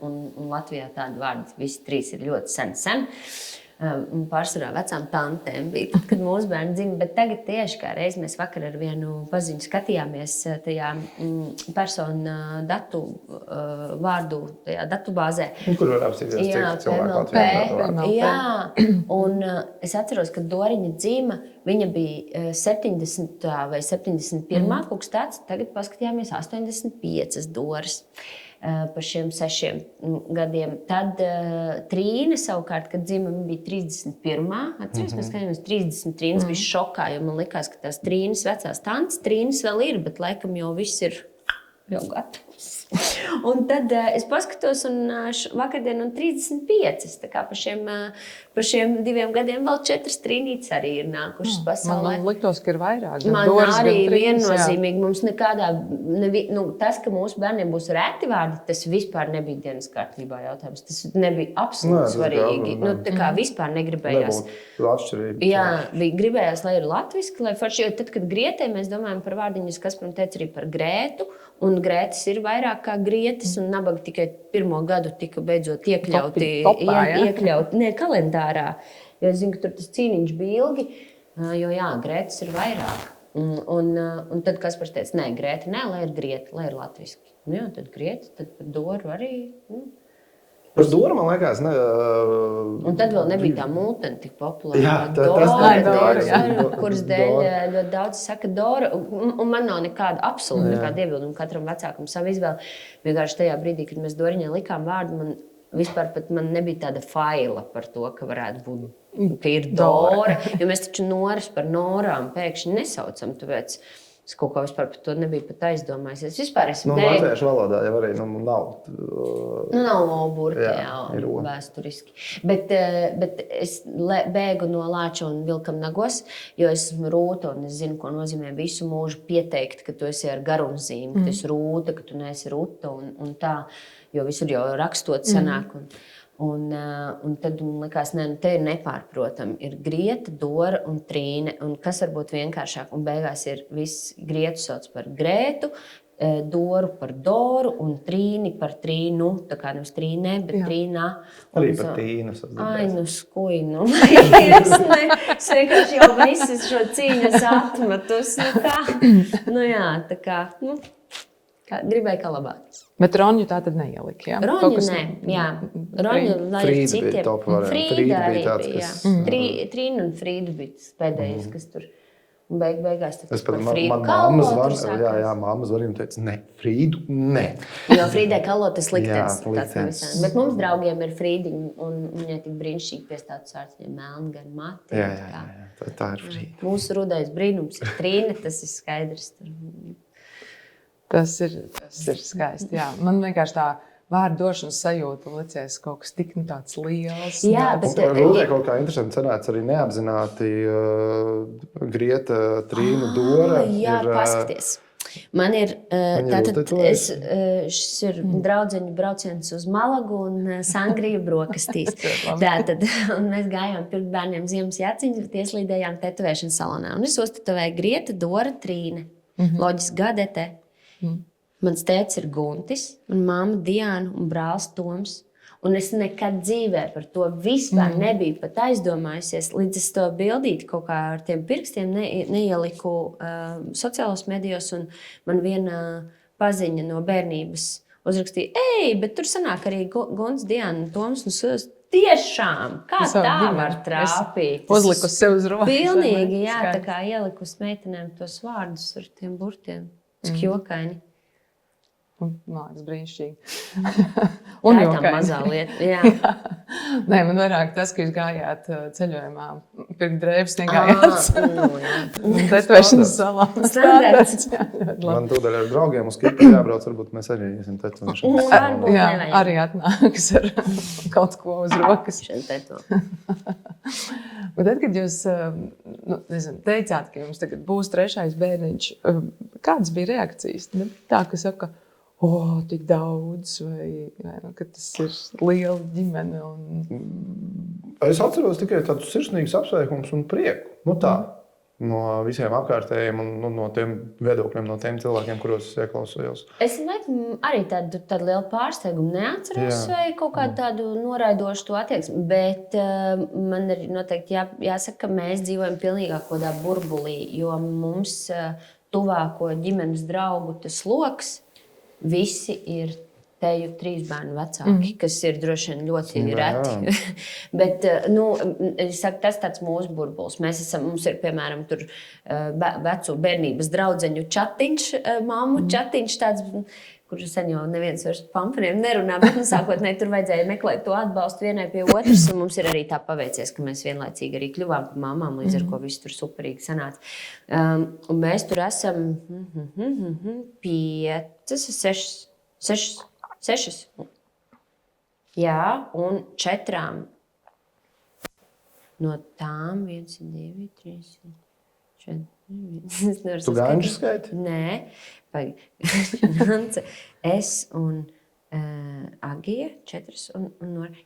un Latvijā tādi vārdi visi trīs ir ļoti sen. Un pārsvarā vecām tantēm bija tad, kad mūsu bērni dzima, bet tagad tieši kā reiz mēs vakar ar vienu paziņu skatījāmies tajā personu datu vārdu, tajā datubāzē. Kur var apstīties, cik cilvēku Latvijā? Jā, un es atceros, ka Doriņa dzima, viņa bija 70 vai 71, kaut kas tāds, tagad paskatījāmies 85 Doras. Par šiem 6 gadiem. Tad Trīne savukārt, kad dzima, bija 31. Atceries, mēs skatījāmies 30 Trīnes, bija šokā, jo man likās, ka tās Trīnes vecās tantes, Trīnes vēl ir, bet laikam jau viss ir jau gatavs. Un tad es paskatos, un vakardien 35. Tā kā par šiem 2 gadiem vēl 4 trīnītes arī ir nākušas pasaulē. Man liktos, ka ir vairāk. Man arī viennozīmīgi. Mums nekādā, tas, ka mūsu bērniem būs reti vārdi, tas vispār nebija dienas kārtībā jautājums. Tas nebija absolūti svarīgi. Tā kā vispār negribējās. Atšķirīgi. Jā, gribējās, lai ir latviski, lai forši, jo tad, kad Grietē mēs domājam par vārdiņus, kas, protams, teica arī par Grētu, un Grētis ir vairāk kā Grietis, un nabaga tikai 1. gadu tika beidzot iekļauti kalendārā. Jo es zinu, ka tur tas cīniņš bija ilgi, jo jā, Grētis ir vairāk. Un tad Kaspars teica, nē, Grēti, nē, lai ir Grieti, lai ir latviski. Jā, tad Grieti, tad par Doru arī. Par Doru, man liekas, ne. Un tad vēl nebija tā multene tik populāra. Jā, Dora, kuras dēļ ļoti daudz saka Dora. Un man nav absolūti nekāda iebilduma. Katram vecākam savu izvēli. Vienkārši tajā brīdī, kad mēs Doriņai likām vārdu, man nebija tāda faila par to, ka varētu būt, ka ir Dora. Jo mēs taču Noras par Norām pēkšņi nesaucam, tāpēc es kaut kā vispār par to nebiju pat aizdomājis. Es vispār esmu latviešu valodā jau arī nav. Nav oburti, vēsturiski. Bet es bēgu no Lāča un Vilkam nagos, jo esmu Rūta un es zinu, ko nozīmē visu mūžu pieteikt, ka tu esi ar garumzīmi, ka tu esi Rūta, ka tu neesi Ruta un tā, jo visur jau rakstot sanāk. Un tad man likās, te ir nepārprotami. Ir Grieta, Dora un Trīne. Un kas var būt vienkāršāk? Un beigās ir viss Grietu sauc par Grētu, Doru par Doru un Trīni par Trīnu. Tā kā nevis Trīnē, bet Trīnā. Arī par Tīnu. Ai, skuinu. Es vienkārši jau visas šo cīņas atmetus. Tā kā, gribēju kā labāk. Bet Roņu tā tad neielika, jā? Roņu nē, jā. Roņu, lai ir citiem. Frīda bija top variants. Frīda arī bija, jā. Trīna un Frīda bija pēdējais, kas tur. Un beigās tad par Frīdu Kallotu sākās. Jā, mamma zvanīja un teica, ne, Frīdu, ne. Jo Frīdai Kallotas liktenis. Bet mums draugiem ir Frīdiņa, un viņai tik brīnišķīgi piestātus vārds, viņai melni gan mati. Jā, tā ir Frīda. Mūsu rudais brīnums ir Trīne, tas ir skaidrs. Tas ir skaisti, jā. Man vienkārši tā vārdu došanas sajūta licies kaut kas tik tāds liels. Jā, bet... Rūdē kaut kā interesanti sanāca arī neapzināti Grieta, Trīna, Dora. Jā, paskaties. Man ir, šis ir draudzeņu brauciens uz Malagu un Sangriju brokastīs. Tātad, un mēs gājām pirkt bērniem ziemas jāciņas, bet ieslīdējām tetovēšanas salonā. Un es uztetovēju Grieta, Dora, Trīne. Loģiski gadete. Mans tētis ir Guntis, un mamma Diana un brālis Toms. Un es nekad dzīvē par to vispār nebiju pat aizdomājusies, līdz es to bildīti kaut kā ar tiem pirkstiem neieliku sociālos medijos, un man viena paziņa no bērnības uzrakstīja, bet tur sanāk arī Guntis, Diana un Toms, un tiešām, kā tā var trāpīt? Uzliku sev uz rokas. Pilnīgi, jā, tā kā ieliku uz meitenēm tos vārdus ar tiem burtiem. Cik jokaini. Man liekas, brīnišķīgi. Un tā ir tā mazā lieta. Jā. Nē, man vairāk tas, ka jūs gājāt ceļojumā. Pirkt drēbes negājāt. Tetovēšanas salā. Standarts. Man tūdaļ ar draugiem uz Kipru jābrauc, varbūt mēs arī esam tetovēšanas salā. Jā, arī atnāks ar kaut ko uz rokas. Bet tad, kad jūs teicāt, ka jums tagad būs 3. bērniņš, kādas bija reakcijas? Tā, ka saka, tik daudz, vai ka tas ir liela ģimene? Es atceros tikai tādus sirsnīgus apsveikumus un prieku. No visiem apkārtējiem un no tiem viedokļiem, no tiem cilvēkiem, kuros es ieklausījos. Es arī tādu lielu pārsteigumu neatceros vai kaut kādu tādu noraidošu to attieksmi, bet man ir noteikti jāsaka, ka mēs dzīvojam pilnīgā kaut kādā burbulī, jo mums tuvāko ģimenes draugu tas loks visi ir teju 3 bērnu vecāki, kas ir droši vien ļoti reti. Bet es saku, tas tāds mūsu burbulis. Mums ir, piemēram, tur vecu bērnības draudzeņu čatiņš, mammu čatiņš, tāds, kur sen jau neviens vairs pampaniem nerunā, bet sākotnēji tur vajadzēja meklēt to atbalstu vienai pie otras, un mums ir arī tā paveicies, ka mēs vienlaicīgi arī kļuvām par mamām, līdz ar ko viss tur superīgi sanāca. Un mēs tur esam 6. Jā, un 4 no tām 1, 2, 3, 4. Tu ganģi skaiti? Nē, es un Agija 4.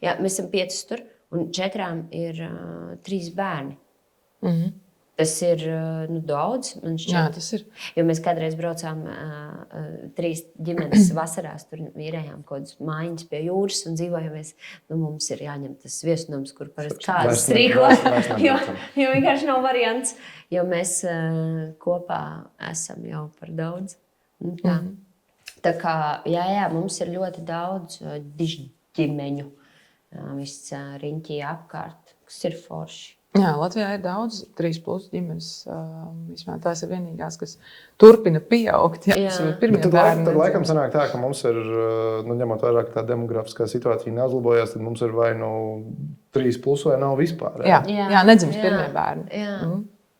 Jā, mēs esam 5 tur, un 4 ir 3 bērni. Tas ir daudz, man šķiet. Jā, tas ir. Jo mēs kādreiz braucām 3 ģimenes vasarās, tur vīrējām kaut kādas mājiņas pie jūras un dzīvojamies. Mums ir jāņem tas viesnums, kur parasti kādas rīko, jo vienkārši nav variants, jo mēs kopā esam jau par daudz. Tā kā, jā, mums ir ļoti daudz dižģimeņu viss riņķī apkārt, kas ir forši. Jā, Latvijā ir daudz 3+ ģimenes. Tās ir vienīgās, kas turpina pieaugt. Tad laikam sanāk tā, ka mums ir, ņemot vērā, ka tā demografiskā situācija neuzlabojās, tad mums ir vai 3+ vai nav vispār. Jā, nedzimst pirmie bērni.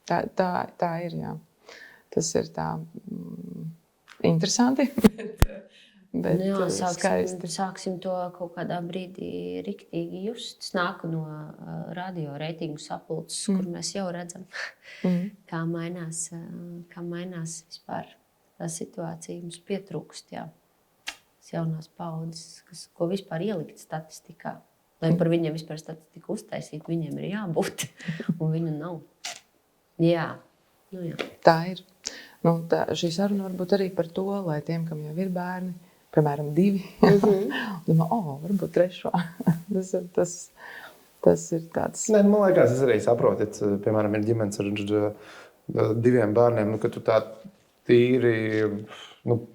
Tā ir, jā. Tas ir tā interesanti. Bet sāksim to kaut kādā brīdī riktīgi just. Tas nāk no radio reitingu sapulces, kur mēs jau redzam, kā mainās vispār tā situācija. Mums pietrūkst, jaunās paudzes, ko vispār ielikt statistikā. Lai par viņiem vispār statistiku uztaisīt, viņiem ir jābūt, un viņu nav. Jā. Tā ir. Šī saruna varbūt arī par to, lai tiem, kam jau ir bērni, piemēram, 2. Domā, varbūt 3. Tas ir tāds. Nē, man liekas, es arī saprotu, piemēram, ir ģimenes ar 2 bērniem, ka tu tā tīri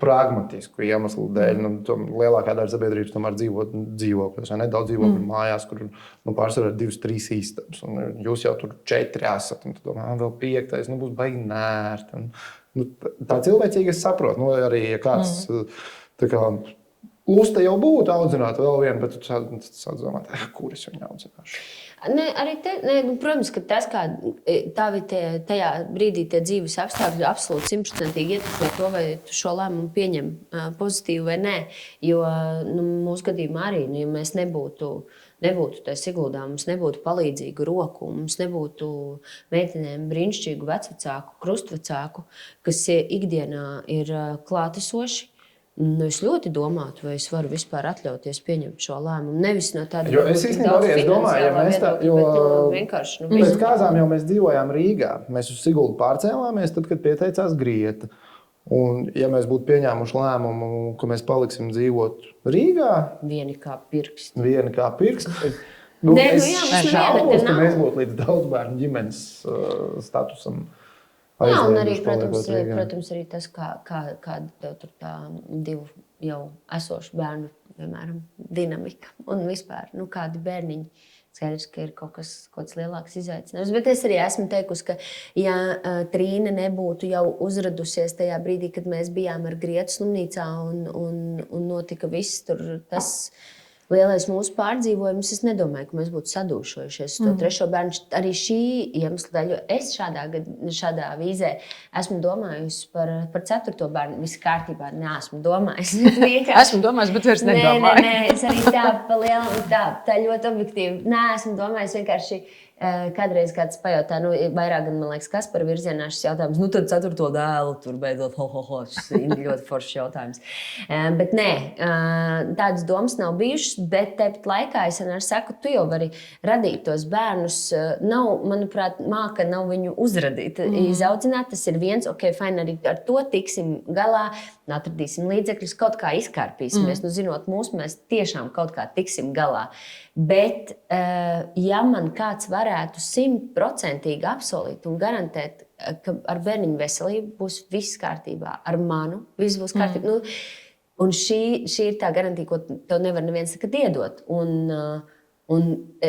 pragmatisku iemeslu dēļ. Lielākā daļa sabiedrības tomēr dzīvo dzīvokļos, vai nedaudz dzīvokļu mājās, kur pārsvarā ir 2-3 istabas. Jūs jau tur 4 esat, un tu domā, vēl 5. Būs baigi nērti. Tā cilvēcīgi es saprotu. Arī, ja kāds Uste jau būtu audzināt vēl vienu, bet tu sāc domāt, kur es viņu audzināšu. Protams, ka tas, kā tavi tajā brīdī tie dzīves apstākļi absolūti 100% ietekmē to, vai tu šo lēmumu pieņem pozitīvi vai nē. Jo mūsu gadījumā arī, ja mēs nebūtu tajā Siguldā, mums nebūtu palīdzīgu roku, mums nebūtu meitenēm brīnišķīgu vecvecāku, krustvecāku, kas ikdienā ir klātesoši. Es ļoti domātu, vai es varu vispār atļauties pieņemt šo lēmumu. Nevis no tāda domāju, ja mēs tā, vienkārši. Pēc kāzām jau mēs dzīvojām Rīgā. Mēs uz Siguldu pārcēlāmies, tad, kad pieteicās Grieta. Un, ja mēs būtu pieņēmuši lēmumu, ka mēs paliksim dzīvot Rīgā, vieni kā pirksti. Es šaubos, ka mēs būtu līdz daudzbērnu ģimenes statusam. Jā, un arī, protams, arī tas, kāda tur tā 2 jau esošu bērnu, piemēram, dinamika un vispār, kādi bērniņi. Skaidrs, ka ir kaut kāds lielāks izaicinājums. Bet es arī esmu teikusi, ka ja Trīna nebūtu jau uzradusies tajā brīdī, kad mēs bijām ar Grietu slimnīcā un notika viss tur tas lielais mūsu pārdzīvojums, es nedomāju, ka mēs būtu sadūšojušies uz to 3. bērnu. Arī šī iemesla dēļ, jo es šādā vīzē esmu domājusi par 4. bērnu. Viss kārtībā neesmu domājusi. Esmu domājusi, bet vairs nedomāju. Nē, es arī tā ļoti objektīvi neesmu domājusi. Vienkārši Kādreiz kāds pajautā, vairāk gan, man liekas, kas par virzienā šis jautājums, tad 4. dēlu tur beidzot, šis ir ļoti foršs jautājums. Bet nē, tādas domas nav bijušas, bet tāpat laikā es vienmēr saku, tu jau vari radīt tos bērnus. Nav, manuprāt, māka nav viņu uzradīt, izaudzināt. Tas ir viens, ok, fine, arī ar to tiksim galā, atradīsim līdzekļus, kaut kā izkārpīsimies. Zinot mūs, mēs tiešām kaut kā tiksim galā. Bet, ja man kāds varētu 100% apsolīt un garantēt, ka ar bērniņu veselību būs viss kārtībā, ar manu viss būs kārtībā. Un šī ir tā garantija, ko tev nevar neviens nekad iedot. Un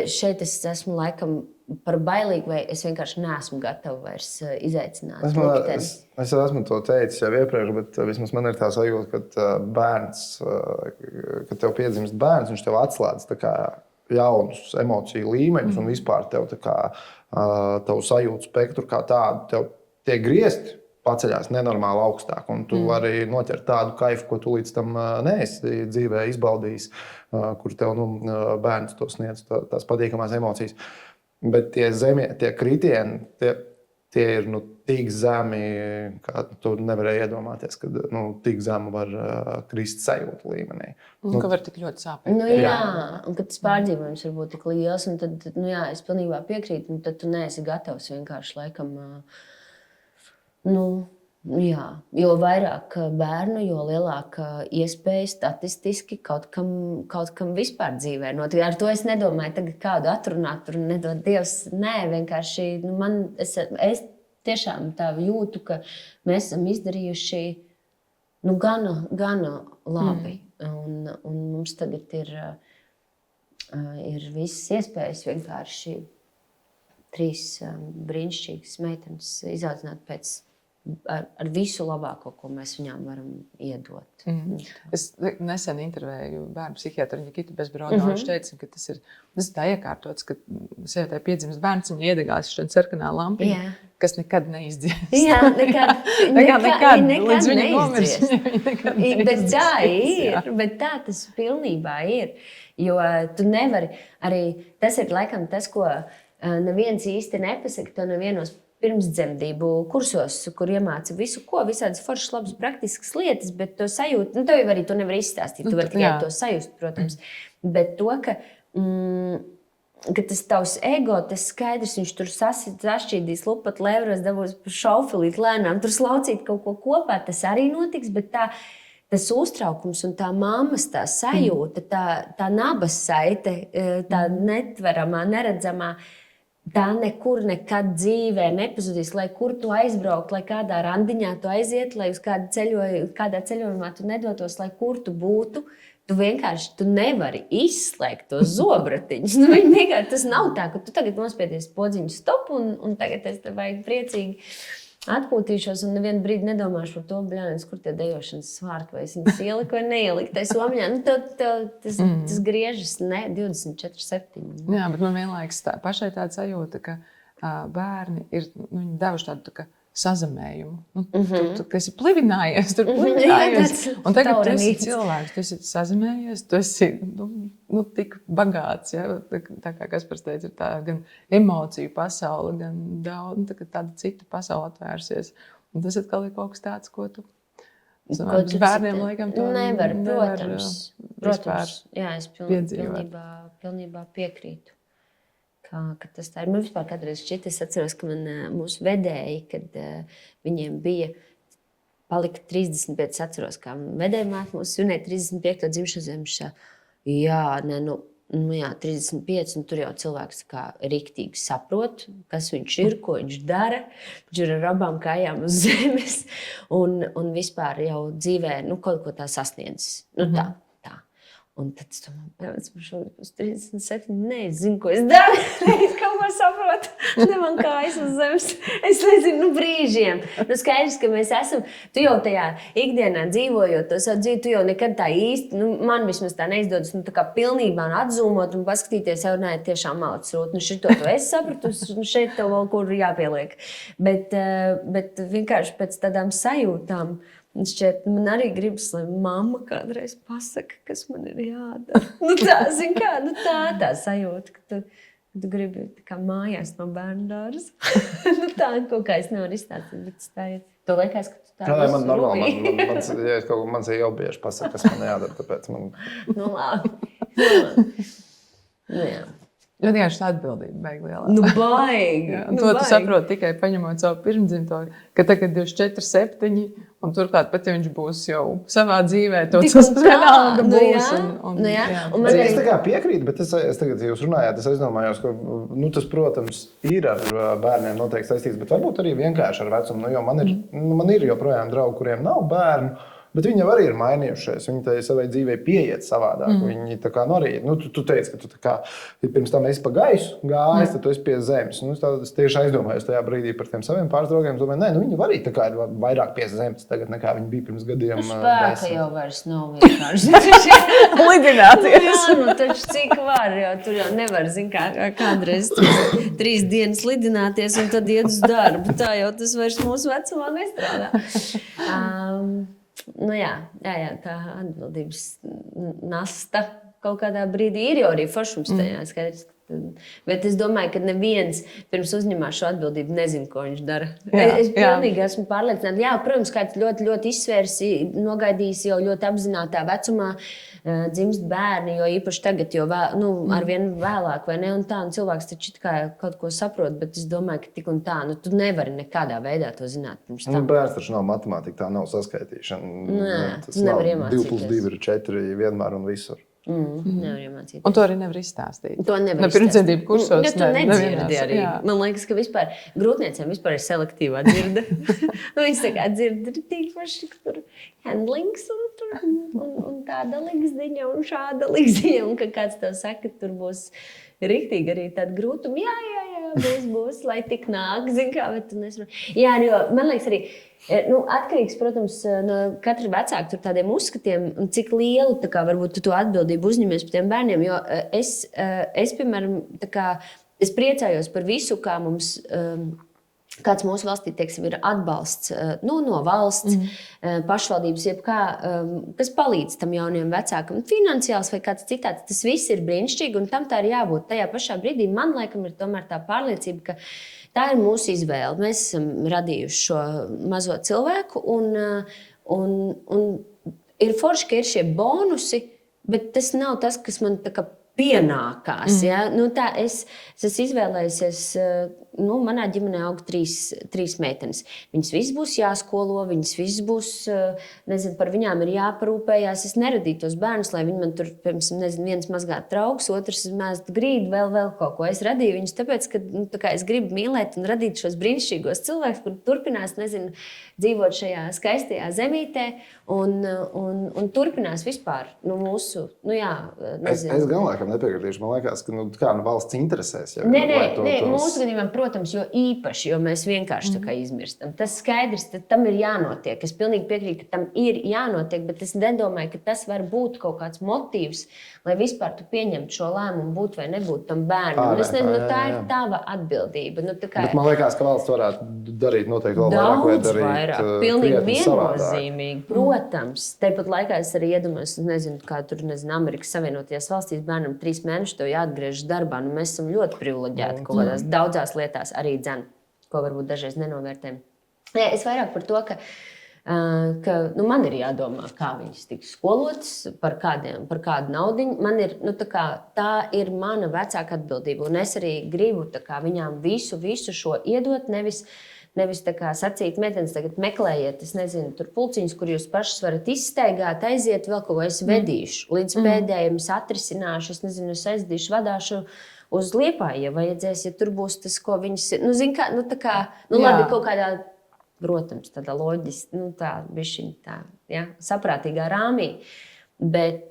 šeit es esmu laikam par bailīgu, vai es vienkārši neesmu gatava vairs izaicināt. Es esmu to teicis jau iepriekš, bet vismaz man ir tā sajūta, ka bērns, kad tev piedzimst bērns, viņš tev atslēdz tā kā jaunus emociju līmeņus un vispār tev tā kā tavu sajūtu spektru kā tādu, tev tiek griezti paceļās nenormāli augstāk, un tu vari noķert tādu kaifu, ko tu līdz tam neesi dzīvē izbaudījis, kur tev bērns to sniedz, tās patīkamās emocijas. Bet tie kritieni, tie ir tik zemi, kā tu nevarēji iedomāties, ka tik zemu var krist sajūtu līmenī. Ka var tik ļoti sāpēt. Jā, un kad tas pārdzīvojums var būt tik liels, un tad, es pilnībā piekrītu, un tad tu neesi gatavs vienkārši laikam, jā, jo vairāk bērnu, jo lielāka iespēja statistiski kaut kam vispār dzīvē notiek. Ar to es nedomāju tagad kādu atrunāt, tur nedod Dievs, nē, vienkārši, es tiešām tā jūtu, ka mēs esam izdarījuši gana labi. Un mums tagad ir visas iespējas vienkārši 3 brīnišķīgas meitenes izaudzināt ar visu labāko, ko mēs viņām varam iedot. Es nesen intervēju bērnu psihiatru Nikitu Bezbrodu, un viņš teica, ka tas ir tā iekārtots, ka sievietei piedzimst bērns, viņa iedegās šeit sarkanā lampiņa, kas nekad neizdzies. Jā, nekad līdz viņa nomirst. Bet tā ir, bet tā tas pilnībā ir. Jo tu nevari, arī tas ir laikam tas, ko neviens īsti nepasaka, to nevienos pirmsdzemdību kursos, kur iemāca visu, visādas foršas, labas, praktiskas lietas, bet to sajūtu, tev jau arī to nevar izstāstīt, tu vari tikai to sajust, protams. Bet to, ka tas tavs ego, tas skaidrs, viņš tur sašķīdīs lupat lēvros, dabūs šaufilīt lēnām, tur slaucīt kaut ko kopā, tas arī notiks, bet tas uztraukums un tā mammas tā sajūta, tā nabas saite, tā netveramā, neredzamā, tā nekur nekad dzīvē nepazudīs, lai kur tu aizbraukt, lai kādā randiņā tu aiziet, lai uz kādā ceļojumā tu nedotos, lai kur tu būtu. Tu vienkārši nevari izslēgt tos zobratiņus. Tas nav tā, ka tu tagad nospiedies podziņu stop un tagad es te vajag priecīgi atpūtīšos un nevienu brīdi nedomāšu par to, kur tie dejošanas svārki, vai es viņas ieliku vai neieliku. Tai somiņā, tas griežas 24/7. Jā, bet man vienlaikus pašai tāda sajūta, ka bērni ir devuši tādu sazemējumu. Tu esi plivinājies, un tagad tu esi cilvēks, tu esi sazemējies, tu esi tik bagāts. Ja? Tā kā Kaspars teica, ir tā gan emociju pasaule, gan daudz, tāda cita pasaule atvērsies. Un tas atkal ir kaut kas tāds, ko tu bērniem laikam to nevar, protams. Jā, es pilnībā piekrītu. Ka tas tā ir. Man vispār kādreiz šķiet, es atceros, ka mūsu vedēji, kad viņiem palika 35, es atceros, kā vedēja māte mūsu svinēja 35. dzimšanas dienu. Jā, 35, un tur jau cilvēks kā riktīgi saprot, kas viņš ir, ko viņš dara. Viņš ir ar abām kājām uz zemes un vispār jau dzīvē kaut ko tā sasniedzis. Tā. Un tad es domāju, man šobrīd uz 37, nezinu, ko es daru. Es kaut ko saprotu, man kājas uz zemes. Es nezinu, brīžiem. Skaidrs, ka mēs esam, tu jau tajā ikdienā dzīvojot to savu dzīvi, tu jau nekad tā īsti, man vismaz tā neizdodas, tā kā pilnībā atzūmot un paskatīties, jau nē, tiešām malc rūt. Šito to es sapratu, un šeit tev vēl kur jāpieliek. Bet vienkārši pēc tādām sajūtām, šķiet, man arī gribas, lai mamma kādreiz pasaka, kas man ir jādara. Tā sajūta, ka tu Tu gribi tā kā mājās no bērnu dārza. Nu, tā kaut kā es nevaru izstāstīt, bet tā ir. Tu liekas, ka tu tā Jā, man visu normāli, rūpīgi. ja es kaut ko man jau bieži pasaka, kas man jādara, tāpēc man... Nu, labi. Nu, labi. Nu, jā. Jo vienkārši tā atbildība beig lielā. Nu, baigi. Jā, to tu saproti tikai paņemot savu pirmdzimto, ka tagad 24, 7, un turklāt pat, ja viņš būs jau savā dzīvē, to Tik tas un tā, vienalga nu būs. jā, nu jā. Un man Es arī- tā kā piekrītu, bet es tagad, ja jūs runājāt, es aizdomājos, ka tas, protams, ir ar bērniem noteikti saistīts, bet varbūt arī vienkārši ar vecumu. Jo man ir joprojām draugi, kuriem nav bērnu, bet viņi jau arī ir mainījušies. Viņi tai savai dzīvei pieiet savādāk. Viņi tā kā arī, tu teici, ka tu tā kā pirms tam esi pa gaisu gājis, tad tu esi pie zemes. Es tieši aizdomājos tajā brīdī par tiem saviem pāris draugiem. Domāju, nē, viņi arī tā kā ir vairāk pie zemes tagad, nekā viņi bija pirms gadiem. Spēka jau vairs nav vienkārši. Lidināties. Jā, nu taču cik var, jo tur jau nevar, zin kā, kādreiz 3 dienas lidināties un tad iet uz darbu. Tā jau tas vairs mūsu vecumā nestrādā. Nu jā, tā atbildības nasta kaut kādā brīdī ir jau arī foršums tajā skaidrs. Bet es domāju, ka neviens pirms uzņemās šo atbildību nezina, ko viņš dara. Es pilnīgi esmu pārliecināta. Jā, protams, kāds ļoti, ļoti izsvērs, nogaidījis jau ļoti apzinātā vecumā dzimst bērni, jo īpaši tagad, jo arvien vēlāk, vai ne? Un tā, un cilvēks taču kaut ko saprot, bet es domāju, ka tik un tā, tu nevari nekādā veidā to zināt pirms tam. Bērns taču nav matemātika, tā nav saskaitīšana. Nē, tas nevar nav iemācīties. 2 + 2 ir 4 vienmēr un visur. Nevar iemācīties. Un to arī nevar izstāstīt. To nevar pirmsdzimtību kursos. Ja tu nedzirdi arī. Jā. Man liekas, ka vispār grūtniecēm vispār ir selektīvā dzirde. Viņas tā kā dzird ir tīpaši, ka tur handlings un tāda ligzdiņa un šāda ligzdiņa. Un ka kāds tev saka, ka tur būs riktīgi arī tāda grūtuma. Jā, būs, lai tik nāk. Zin kā, bet tu nesmu. Jā, jo man liekas arī, atkarīgs, protams, no katra vecāka tur tādiem uzskatiem, cik lielu varbūt tu to atbildību uzņemies par tiem bērniem. Jo es piemēram, es priecājos par visu, kā mums, kāds mūsu valstī, teiksim, ir atbalsts no valsts, pašvaldības, jebkā, kas palīdz tam jauniem vecākam, finansiāls vai kāds citāds. Tas viss ir brīnišķīgi, un tam tā ir jābūt. Tajā pašā brīdī man laikam ir tomēr tā pārliecība, ka tā ir mūsu izvēle. Mēs esam radījuši šo mazo cilvēku, un ir forši, ka ir šie bonusi, bet tas nav tas, kas man tā kā pienākās. Ja? Es esmu izvēlējusies, manā ģimenē aug 3 meitenes. Viņas visas būs jāskolo, viņas visas būs, nezinu, par viņām ir jāparūpējās. Es neradīju tos bērnus, lai viņi man tur, piemēram, nezinu, viens mazgāt trauks, otrs mēst grīdu, vēl kaut ko. Es radīju viņus tāpēc, ka es gribu mīlēt un radīt šos brīnišķīgos cilvēkus, kur turpinās, nezinu, dzīvot šajā skaistajā zemītē un turpinās vispār mūsu, nezinu. Es gan laikam nepiekritīšu. Man liekas, ka valsts interesēs. Ja, Nē, mūsu gadījumā, protams, jo īpaši, jo mēs vienkārši tā kā izmirstam. Tas skaidrs, tam ir jānotiek. Es pilnīgi piekrītu, ka tam ir jānotiek, bet es nedomāju, ka tas var būt kaut kāds motīvs, lai vispār tu pieņemtu šo lēmumu, būt vai nebūt tam bērnam. Es nezinu, tā ir tava atbildība. Bet man liekas, ka valsts varētu darīt noteikti vēl vairāk, vai darīt pilnīgi krietni savādāk. viennozīmīgi. Protams, tāpat laikā es arī iedomājos, nezinu, kā tur, Amerikas Savienotajās valstīs bērnam 3 mēnešus tev jāatgriežas darbā. Mēs esam ļoti privileģēti kaut kādās daudzās lietās arī dzēn, ko varbūt dažreiz nenovērtējam. Es vairāk par to, ka man ir jādomā, kā viņas tiks skolotas, par kādu naudiņu. Man ir, tā ir mana vecāka atbildība, un es arī gribu viņām visu šo iedot, nevis sacīt, meitenes, tagad meklējiet, es nezinu, tur pulciņus, kur jūs pašas varat izstaigāt, aiziet vēl kaut ko, es vedīšu. Līdz pēdējiem es atrisināšu, es nezinu, es aizdīšu, vadāšu uz Liepāju, ja vajadzēs, ja tur būs tas, ko viņas, labi, kaut kādā, protams, tādā loģiski, tā bišķiņ tā, saprātīgā rāmī. Bet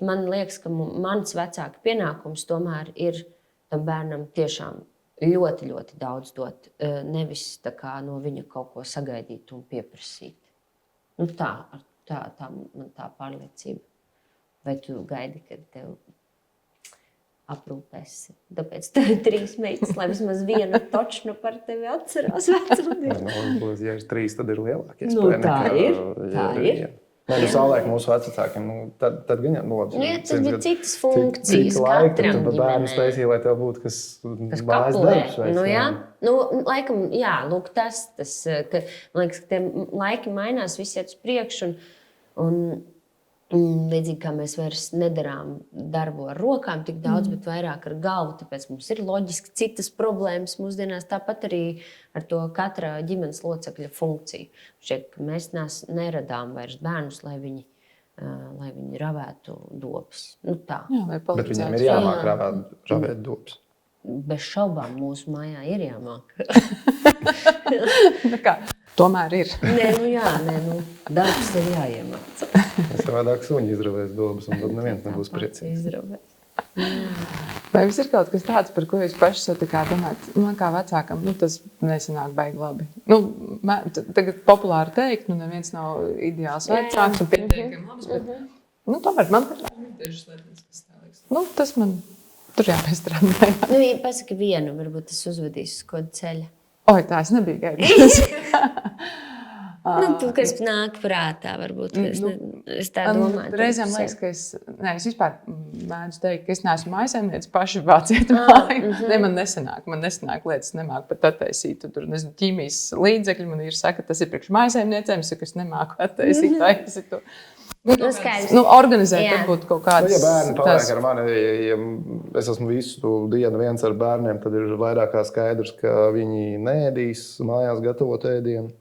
man liekas, ka mans vecāka pienākums tomēr ir tam bērnam tiešām ļoti, ļoti daudz dot, nevis no viņa kaut ko sagaidīt un pieprasīt. Tā man tā pārliecība. Vai tu gaidi, kad tev aprūpēs? Tāpēc tev ir 3 meitas, lai vismaz vienu točnu par tevi atcerās vecumdienu. Ja ir 3, tad ir lielākie Tā ir. Savulaik mūsu vecākiem, tad gan tas bija citas funkcijas. Cik laika tu bērnus taisīji, lai tev būtu kas mājas darbs? Laikam, lūk, tas, ka, man liekas, ka tie laiki mainās, viss iet uz priekšu, un līdzīgi kā mēs vairs nedarām darbu ar rokām tik daudz, bet vairāk ar galvu, tāpēc mums ir loģiski citas problēmas mūsdienās, tāpat arī ar to katra ģimenes locekļa funkciju. Šķiet, ka mēs neradām vairs bērnus, lai viņi ravētu dobas. Tā. Bet viņiem ir jāmāk ravēt dobas. Bez šaubām mūsu mājā ir jāmāk. Tomēr ir. Darbs ir jāiemāca. Savādāk suņi izravēs dobas, un tad neviens nebūs priecīgs. Vai jums ir kaut kas tāds, par ko jūs paši esat domājat? Man kā vecākam, tas nesanāk baigi labi. Tagad populāri teikt, neviens nav ideāls vecāks un pietiekami labs, bet tomēr man ir dažas lietas, kas tā liekas. Tas man tur jāpiestrādā. Pasaki vienu, varbūt tas uzvedīs uz kādu ceļu. Tā es nebiju gaidījusi. Kas nāk prātā, varbūt. Es tā domāju. Reizēm liekas, ka es vispār mēdzu teikt, ka es neesmu mājsaimniece, paši vāciet māju. Man nesanāk lietas, nemāku pat attaisīt. Tur, ķīmijas līdzekļi man ir saka, tas ir priekš mājsaimniecēm, es saku, es nemāku attaisīt, taisīt to. Organizēt, varbūt kaut kādas. Ja bērni paliek ar mani, ja es esmu visu dienu viens ar bērniem, tad ir vairāk kā skaidrs, ka viņi neēdīs mājās gatavot ēdienu.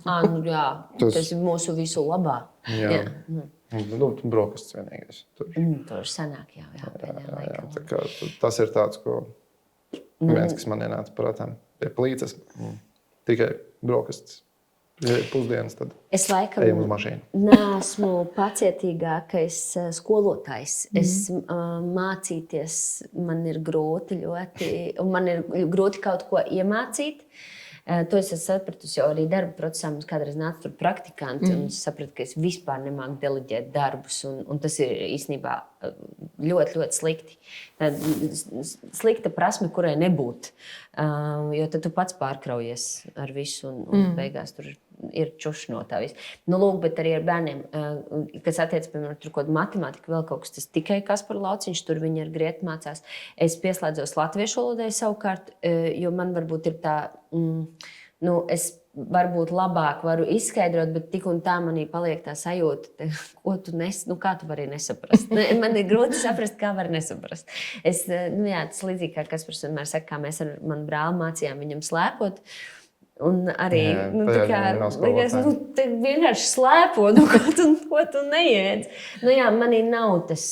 Tas ir mūsu visu labā. Jā. Brokastis vienīgais. Tur sanāk, jā. Tas ir tāds, ko viens, kas man ienāca prātām, pie plīces, tikai brokastis. Pusdienas, tad es laikam ejam uz mašīnu. Neesmu pacietīgākais skolotājs. Es mācīties man ir grūti ļoti, un man ir grūti kaut ko iemācīt. To es esmu sapratusi jau arī darba procesā. Mums kādreiz nāca tur praktikanti, un es sapratu, ka es vispār nemāku deleģēt darbus, un tas ir īstenībā ļoti, ļoti slikti. Tad slikta prasme, kurai nebūt, jo tad tu pats pārkraujies ar visu, un beigās tur ir čušs no tā viss. Bet arī ar bērniem, kas attiec, piemēram, tur kaut matemātika, vēl kaut kas, tas tikai Kaspar Lauciņš, tur viņi ar grieti mācās. Es pieslēdzos latviešu valodai savukārt, jo man varbūt ir tā, es varbūt labāk varu izskaidrot, bet tik un tā manī paliek tā sajūta, ko tu kā tu vari nesaprast. Man ir grūti saprast, kā var nesaprast. Tas līdzīgi kā Kaspars vienmēr saka, kā mēs ar manu brāli mācījām viņam slēpot. Un arī vienkārši slēpo, ko tu neēdz. Manī nav tas,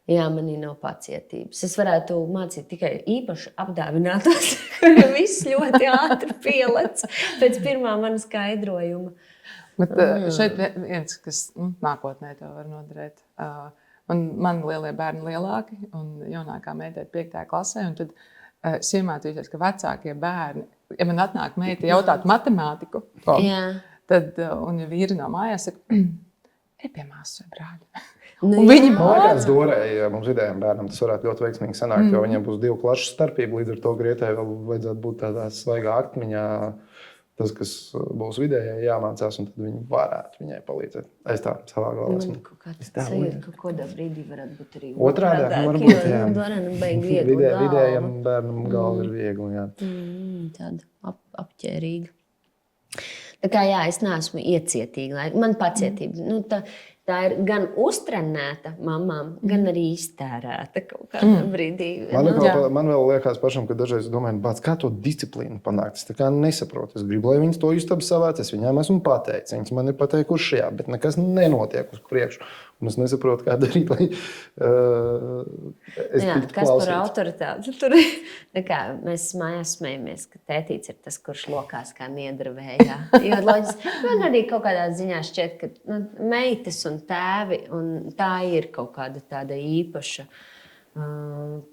manī nav pacietības. Es varētu mācīt tikai īpaši apdāvinātos, kuriem viss ļoti ātri pielec pēc pirmā mana skaidrojuma. Bet šeit viens, kas nākotnē to var noderēt. Man lielie bērni lielāki un jaunākā meita ir 5. klasē, un tad es iemācījušies, ka vecākie bērni, ja man atnāk meita jautāt matemātiku, tad, un ja vīri no mājās, saka, ej pie māsas vai brāļa. Un viņi mācās dorēja, mums vidējiem bērnam tas varētu ļoti veiksmīgi sanākt, jo viņiem būs 2 klašu starpība, līdz ar to Grietai vēl vajadzētu būt tādā svaigā akmiņā. Tas, kas būs vidējai jāmācās, un tad viņi varētu viņai palīdzēt. Es tā savā galvā esmu. Kaut kādā brīdī varētu būt arī otrādā. Varbūt, jā. Vidējam bērnam galva ir viegli, jā. Tāda apķērīga. Tā kā es neesmu iecietīga. Man pacietība. Tā ir gan uztrenēta mamām, gan arī iztērēta kaut kādā brīdī. Man vēl liekas pašam, ka dažreiz domāju, kā to disciplīnu panākt. Es tā kā nesaprotu. Es gribu, lai viņas to istabu savāc. Es viņām esmu pateicis. Viņas man ir pateikuši šajā, bet nekas nenotiek uz priekšu. Un es nesaprotu, kā darīt, lai es tiktu klausīts. Kas par autoritāti? Tur mēs mājās smējamies, ka tētīts ir tas, kurš lokās kā niedra vējā. Jo loģiski, man arī kaut kādā ziņā šķiet, ka meitas un tēvi, un tā ir kaut kāda tāda īpaša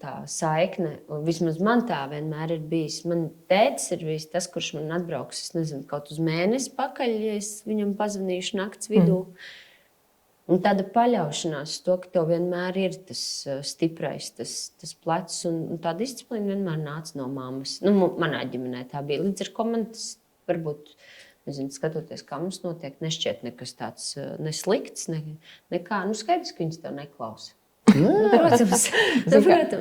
tā saikne. Un vismaz man tā vienmēr ir bijis. Man tētis ir bijis tas, kurš man atbrauks, es nezinu, kaut uz mēnesi pakaļ, ja es viņam pazvanīšu nakts vidū. Un tāda paļaušanās to, ka tev vienmēr ir tas stiprais, tas plecs, un tā disciplīna vienmēr nāca no mammas. Manā ģimenē tā bija. Līdz ar ko man tas varbūt nezinu, skatoties, kā mums notiek, nešķiet nekas tāds neslikts, nekā, skaidrs, ka viņas tev neklausa. Protams.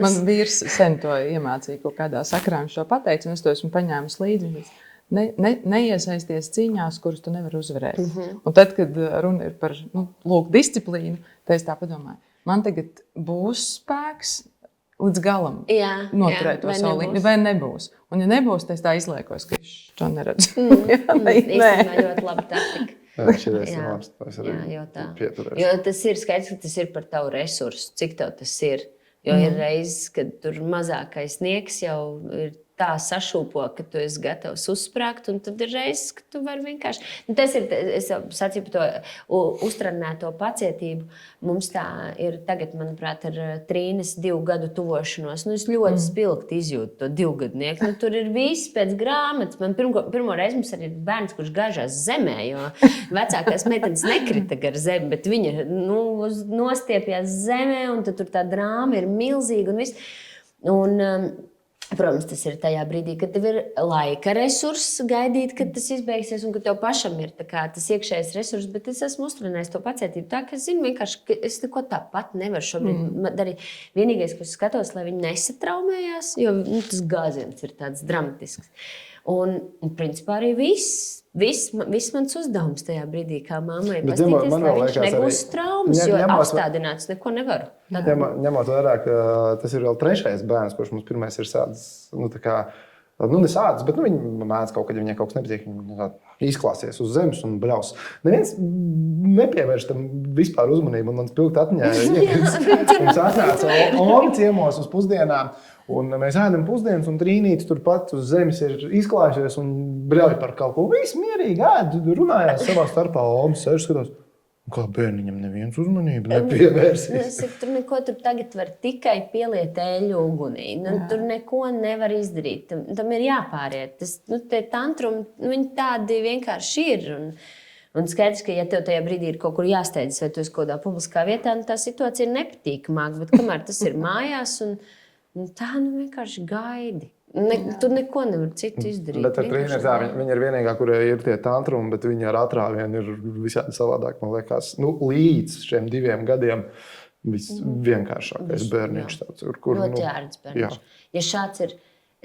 Man vīrs sen to iemācīja kaut kādā sakrā, viņš to pateica, un es to esmu paņēmis līdzi. Neiesaisties cīņās, kuras tu nevari uzvarēt. Un tad, kad runa ir par disciplīnu, tad es tā padomāju, man tagad būs spēks līdz galam noturēt to savu līniju, vai nebūs. Un ja nebūs, tad es tā izliekos, ka es to neredzu. Īstenībā ļoti labi taktika. Jo tas ir skaidrs, ka tas ir par tavu resursu, cik tev tas ir. Jo ir reizes, kad tur mazākais sniegs jau ir tā sašūpo, ka tu esi gatavs uzsprāgt, un tad ir reizes, ka tu vari vienkārši... Tas ir, es sacīju par to uztrenēto pacietību. Mums tā ir tagad, manuprāt, ar Trīnes 2 gadu tuvošanos. Es ļoti spilgti izjūtu to 2-gadnieku. Tur ir viss pēc grāmatas. Man pirmo reizi mums arī ir bērns, kurš gāžās zemē, jo vecākās meitenes nekrita gar zemi, bet viņa nostiepjās zemē, un tad tur tā drāma ir milzīga un viss. Protams, tas ir tajā brīdī, kad tev ir laika resurss gaidīt, kad tas izbeigsies, un ka tev pašam ir tas iekšējais resurss, bet es esmu uztrenējis to pacietību tā, ka es zinu vienkārši, ka es neko tāpat nevaru šobrīd darīt. Vienīgais, ko es skatos, lai viņi nesatraumējās, jo tas gāziens ir tāds dramatisks. Un principā arī viss mans uzdevums tajā brīdī, kā mammai pastīties, lai viņš negūs traumas, jo apstādināts neko nevaru. Ņemot vērā, ka tas ir vēl 3. bērns, kurš mums pirmais ir sācis, nesācis, bet viņi mēdz kaut kad, ja viņai kaut kas nepatīk, viņi izklāsies uz zemes un bļaus. Neviens nepievērš tam vispār uzmanību, un man spilgt atmiņā mums atnāca Oma ciemos uz pusdienām, un mēs ēdam pusdienas, un Trīnītis turpat uz zemes ir izklājusies un bļauj par kaut ko. Viss mierīgi ēd, runājās savā starpā, Oma sēž skatās. Kā bērniņam neviens uzmanību nepievērsies. Tur neko tagad var tikai pieliet eļļu ugunī. Tur neko nevar izdarīt. Tam ir jāpāriet. Tie tantrumi, viņi tādi vienkārši ir. Un skaidrs, ka ja tev tajā brīdī ir kaut kur jāsteidzas, vai tu esi kaut kādā publiskā vietā, tā situācija ir nepatīkamāka. Bet kamēr tas ir mājās, un tā vienkārši gaidi. Tur neko nevar citu izdarīt. Bet ar Trīnu ir tā, viņa ir vienīgā, kurai ir tie tantrumi, bet viņa ar atrāvienu ir visādi savādāk, man liekas. Līdz šiem 2 gadiem visvienkāršākais bērniņš tāds. Ļoti ārds bērniņš. Ja šāds ir,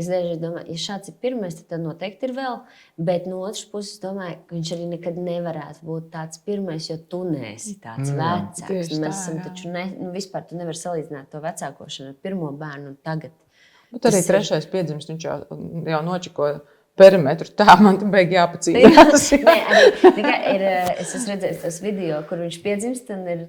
es domāju, ja šāds ir pirmais, tad noteikti ir vēl, bet no otras puses domāju, ka viņš arī nekad nevarētu būt tāds pirmais, jo tu neesi tāds vecāks. Mēs esam taču, vispār tu nevari salīdzināt to vecākošanu ar pirmo bērnu un tagad. Bet arī 3. piedzimst, viņš jau nočiko perimetru, tā man beig jāpacīnās. Es esmu redzējis tos video, kur viņš piedzimst, un ir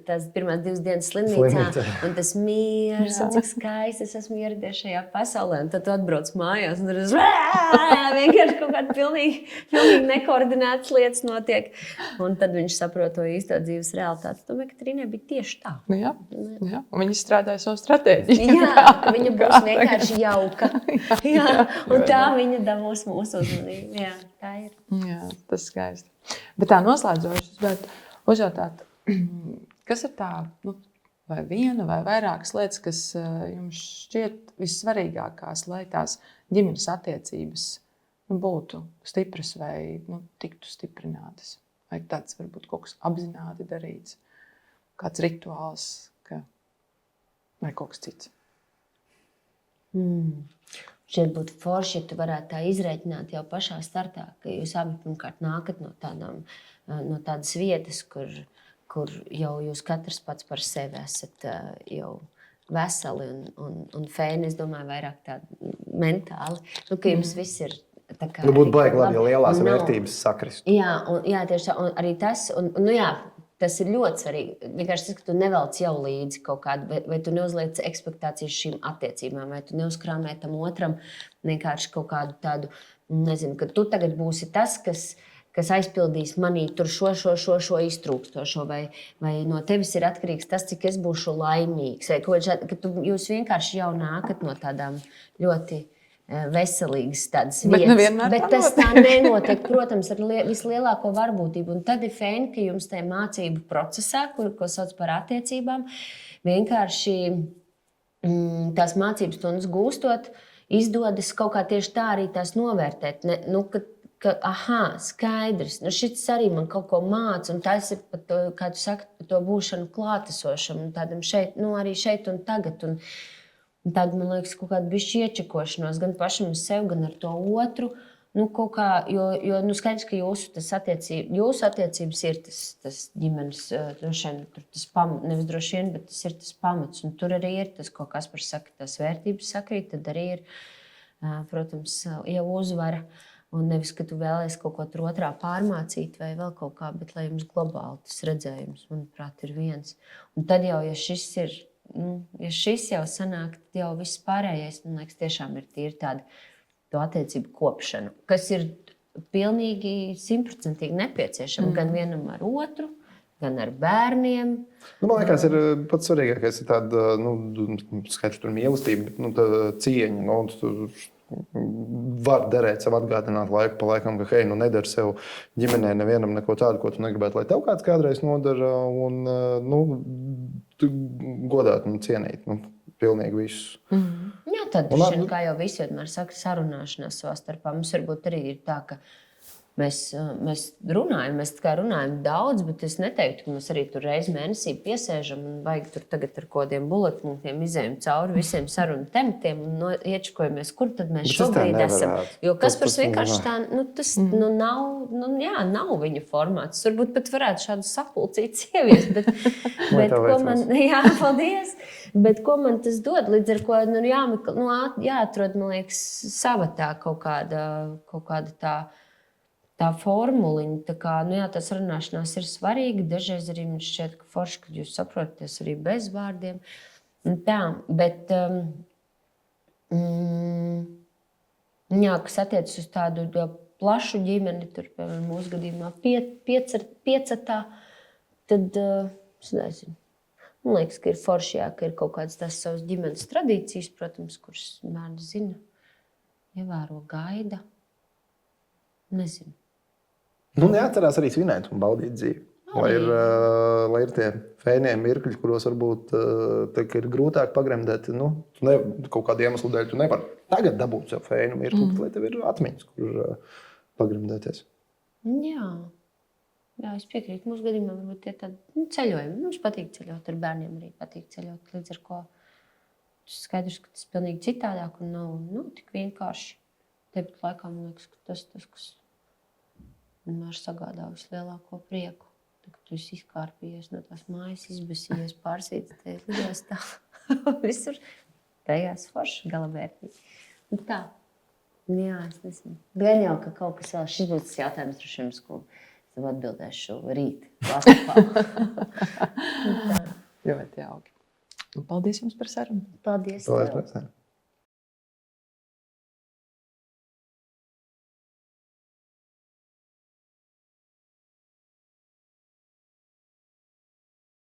tās pirmās 2 dienas slimnīcā, un tas miers, un cik skaisti es esmu ieradies šajā pasaulē, un tad tu atbrauc mājās, un tur vienkārši kaut kāda pilnīgi nekoordinētas lietas notiek, un tad viņš saprot to īsto dzīves realitāti. Es domāju, ka Trīnai bija tieši tā. Jā, un viņi strādāja savu stratēģiju. Jā, ka viņa būs vienkārši jauka. Un tā viņa dabūs mūsu uzmanību. Jā, tā ir. Jā, tas skaisti. Bet tā noslēdzoši, bet uzjautāt, kas ir tā, vai viena vai vairākas lietas, kas jums šķiet vissvarīgākās, lai tās ģimenes attiecības būtu stipras vai tiktu stiprinātas? Vai tāds varbūt kaut kas apzināti darīts, kāds rituāls vai kaut kas cits? Šeit būtu forši, ja tu varētu tā izreikināt jau pašā startā, ka jūs abi pirmkārt nākat no tādas vietas, kur jau jūs katrs pats par sevi esat jau veseli un fēni, es domāju, vairāk tādi mentāli. Ka jums viss ir tā kā... Būtu baigi labi, ja lielās vērtības sakrist. Jā, tieši tā, un arī tas, tas ir ļoti svarīgi. Vienkārši tas, ka tu nevelc jau līdzi kaut kādu, vai tu neuzliec ekspektācijas šīm attiecībām, vai tu neuzkrāmē tam otram vienkārši kaut kādu tādu, nezinu, ka tu tagad būsi tas, kas aizpildīs manī tur šo iztrūkstošo, vai no tevis ir atkarīgs tas, cik es būšu laimīgs, vai ka jūs vienkārši jau nākat no tādām ļoti veselīgas tādas vietas. Bet tas tā nenotiek, protams, ar vislielāko varbūtību. Un tad ir fēni, ka jums tajā mācību procesā, ko sauc par attiecībām, vienkārši tās mācības stundas gūstot, izdodas kaut kā tieši tā arī tās novērtēt. ka, skaidrs, šis arī man kaut ko māca, un tas ir par to, kā tu saki, par to būšanu klātesošam, un tādam šeit, arī šeit un tagad. Un tad, man liekas, kaut kāda bišķi iečakošanos gan pašam ar sevi, gan ar to otru. Kaut kā, jo skaidrs, ka jūsu attiecības ir tas ģimenes, tas pamats, nevis droši vien, bet tas ir tas pamats. Un tur arī ir tas, ko Kaspars saka, tās vērtības sakrīt, tad arī ir, protams, jau uzvara. Un nevis, ka tu vēlies kaut ko tur otrā pārmācīt vai vēl kaut kā, bet lai jums globāli tas redzējums, manuprāt, ir viens. Un tad jau, ja šis jau sanāk, tad jau viss pārējais, man liekas, tiešām ir tīri tāda to attiecību kopšanu, kas ir pilnīgi 100% nepieciešama gan vienam ar otru, gan ar bērniem. Man liekas, ir pats svarīgākais ir tāda, skaidrs, tur mīlestība, bet cieņa. Var derēt sev atgādināt laiku pa laikam, ka, hei, nedara sev ģimenē nevienam neko tādu, ko tu negribētu, lai tev kāds kādreiz nodara, un godāt un cienīt pilnīgi visus. Jā, tad, kā jau visi vienmēr saka, sarunāšanās savā starpā. Mums varbūt arī ir tā, ka mēs runājam daudz, bet es neteiktu, ka mēs arī tur reizi mēnesī piesēžam un vajag tur tagad ar kodiem bulletpunktiem izējam cauri visiem sarunu tematiem un iečakojamies, kur tad mēs šobrīd esam. Jo Kaspars vienkārši tā, tas nav viņa formāts. Varbūt pat varētu šādu sapulcītu sievietes, bet ko man, paldies, bet ko man tas dod, līdz ar ko jāatrod, man liekas, sava tā kaut kāda tā formuliņa, tā kā, tās runāšanās ir svarīga. Dažreiz arī man šķiet, ka forši, ka jūs saprotaties arī bez vārdiem. Tā, bet, kas attiecas uz tādu plašu ģimeni, tur, piemēram, mūsu gadījumā piecatā, tad, es nezinu, man liekas, ka ir forši, ka ir kaut kādas tās savas ģimenes tradīcijas, protams, kuras bērni zina, ievēro, gaida. Nezinu. Jāatcerās arī svinēt un baudīt dzīvi. Lai ir tie fēnie mirkļi, kuros varbūt ir grūtāk pagremdēt. Kaut kādu iemeslu dēļ tu nevari tagad dabūt sev fēnu mirkli, lai tev ir atmiņas, kur pagremdēties. Jā, es piekrītu. Mūsu gadījumā varbūt tie tādi ceļojumi. Mums patīk ceļot, ar bērniem arī patīk ceļot. Līdz ar ko skaidrs, ka tas pilnīgi citādāk un nav tik vienkārši. Tepat laikā man liekas, ka tas, kas vienmēr sagādā vislielāko prieku. Tad, tu esi izkārpījies no tās mājas, izbasījies, pārsīts, te lidostā. Visur beigās forši, galavērtīgi. Un tā. Jā, es nezinu. Gan jau, ka kaut kas vēl, šis būs tas jautājums, droši vien, ko es tev atbildēšu rīt. Ļoti jauki. Paldies jums par sarunu. Paldies. Paldies.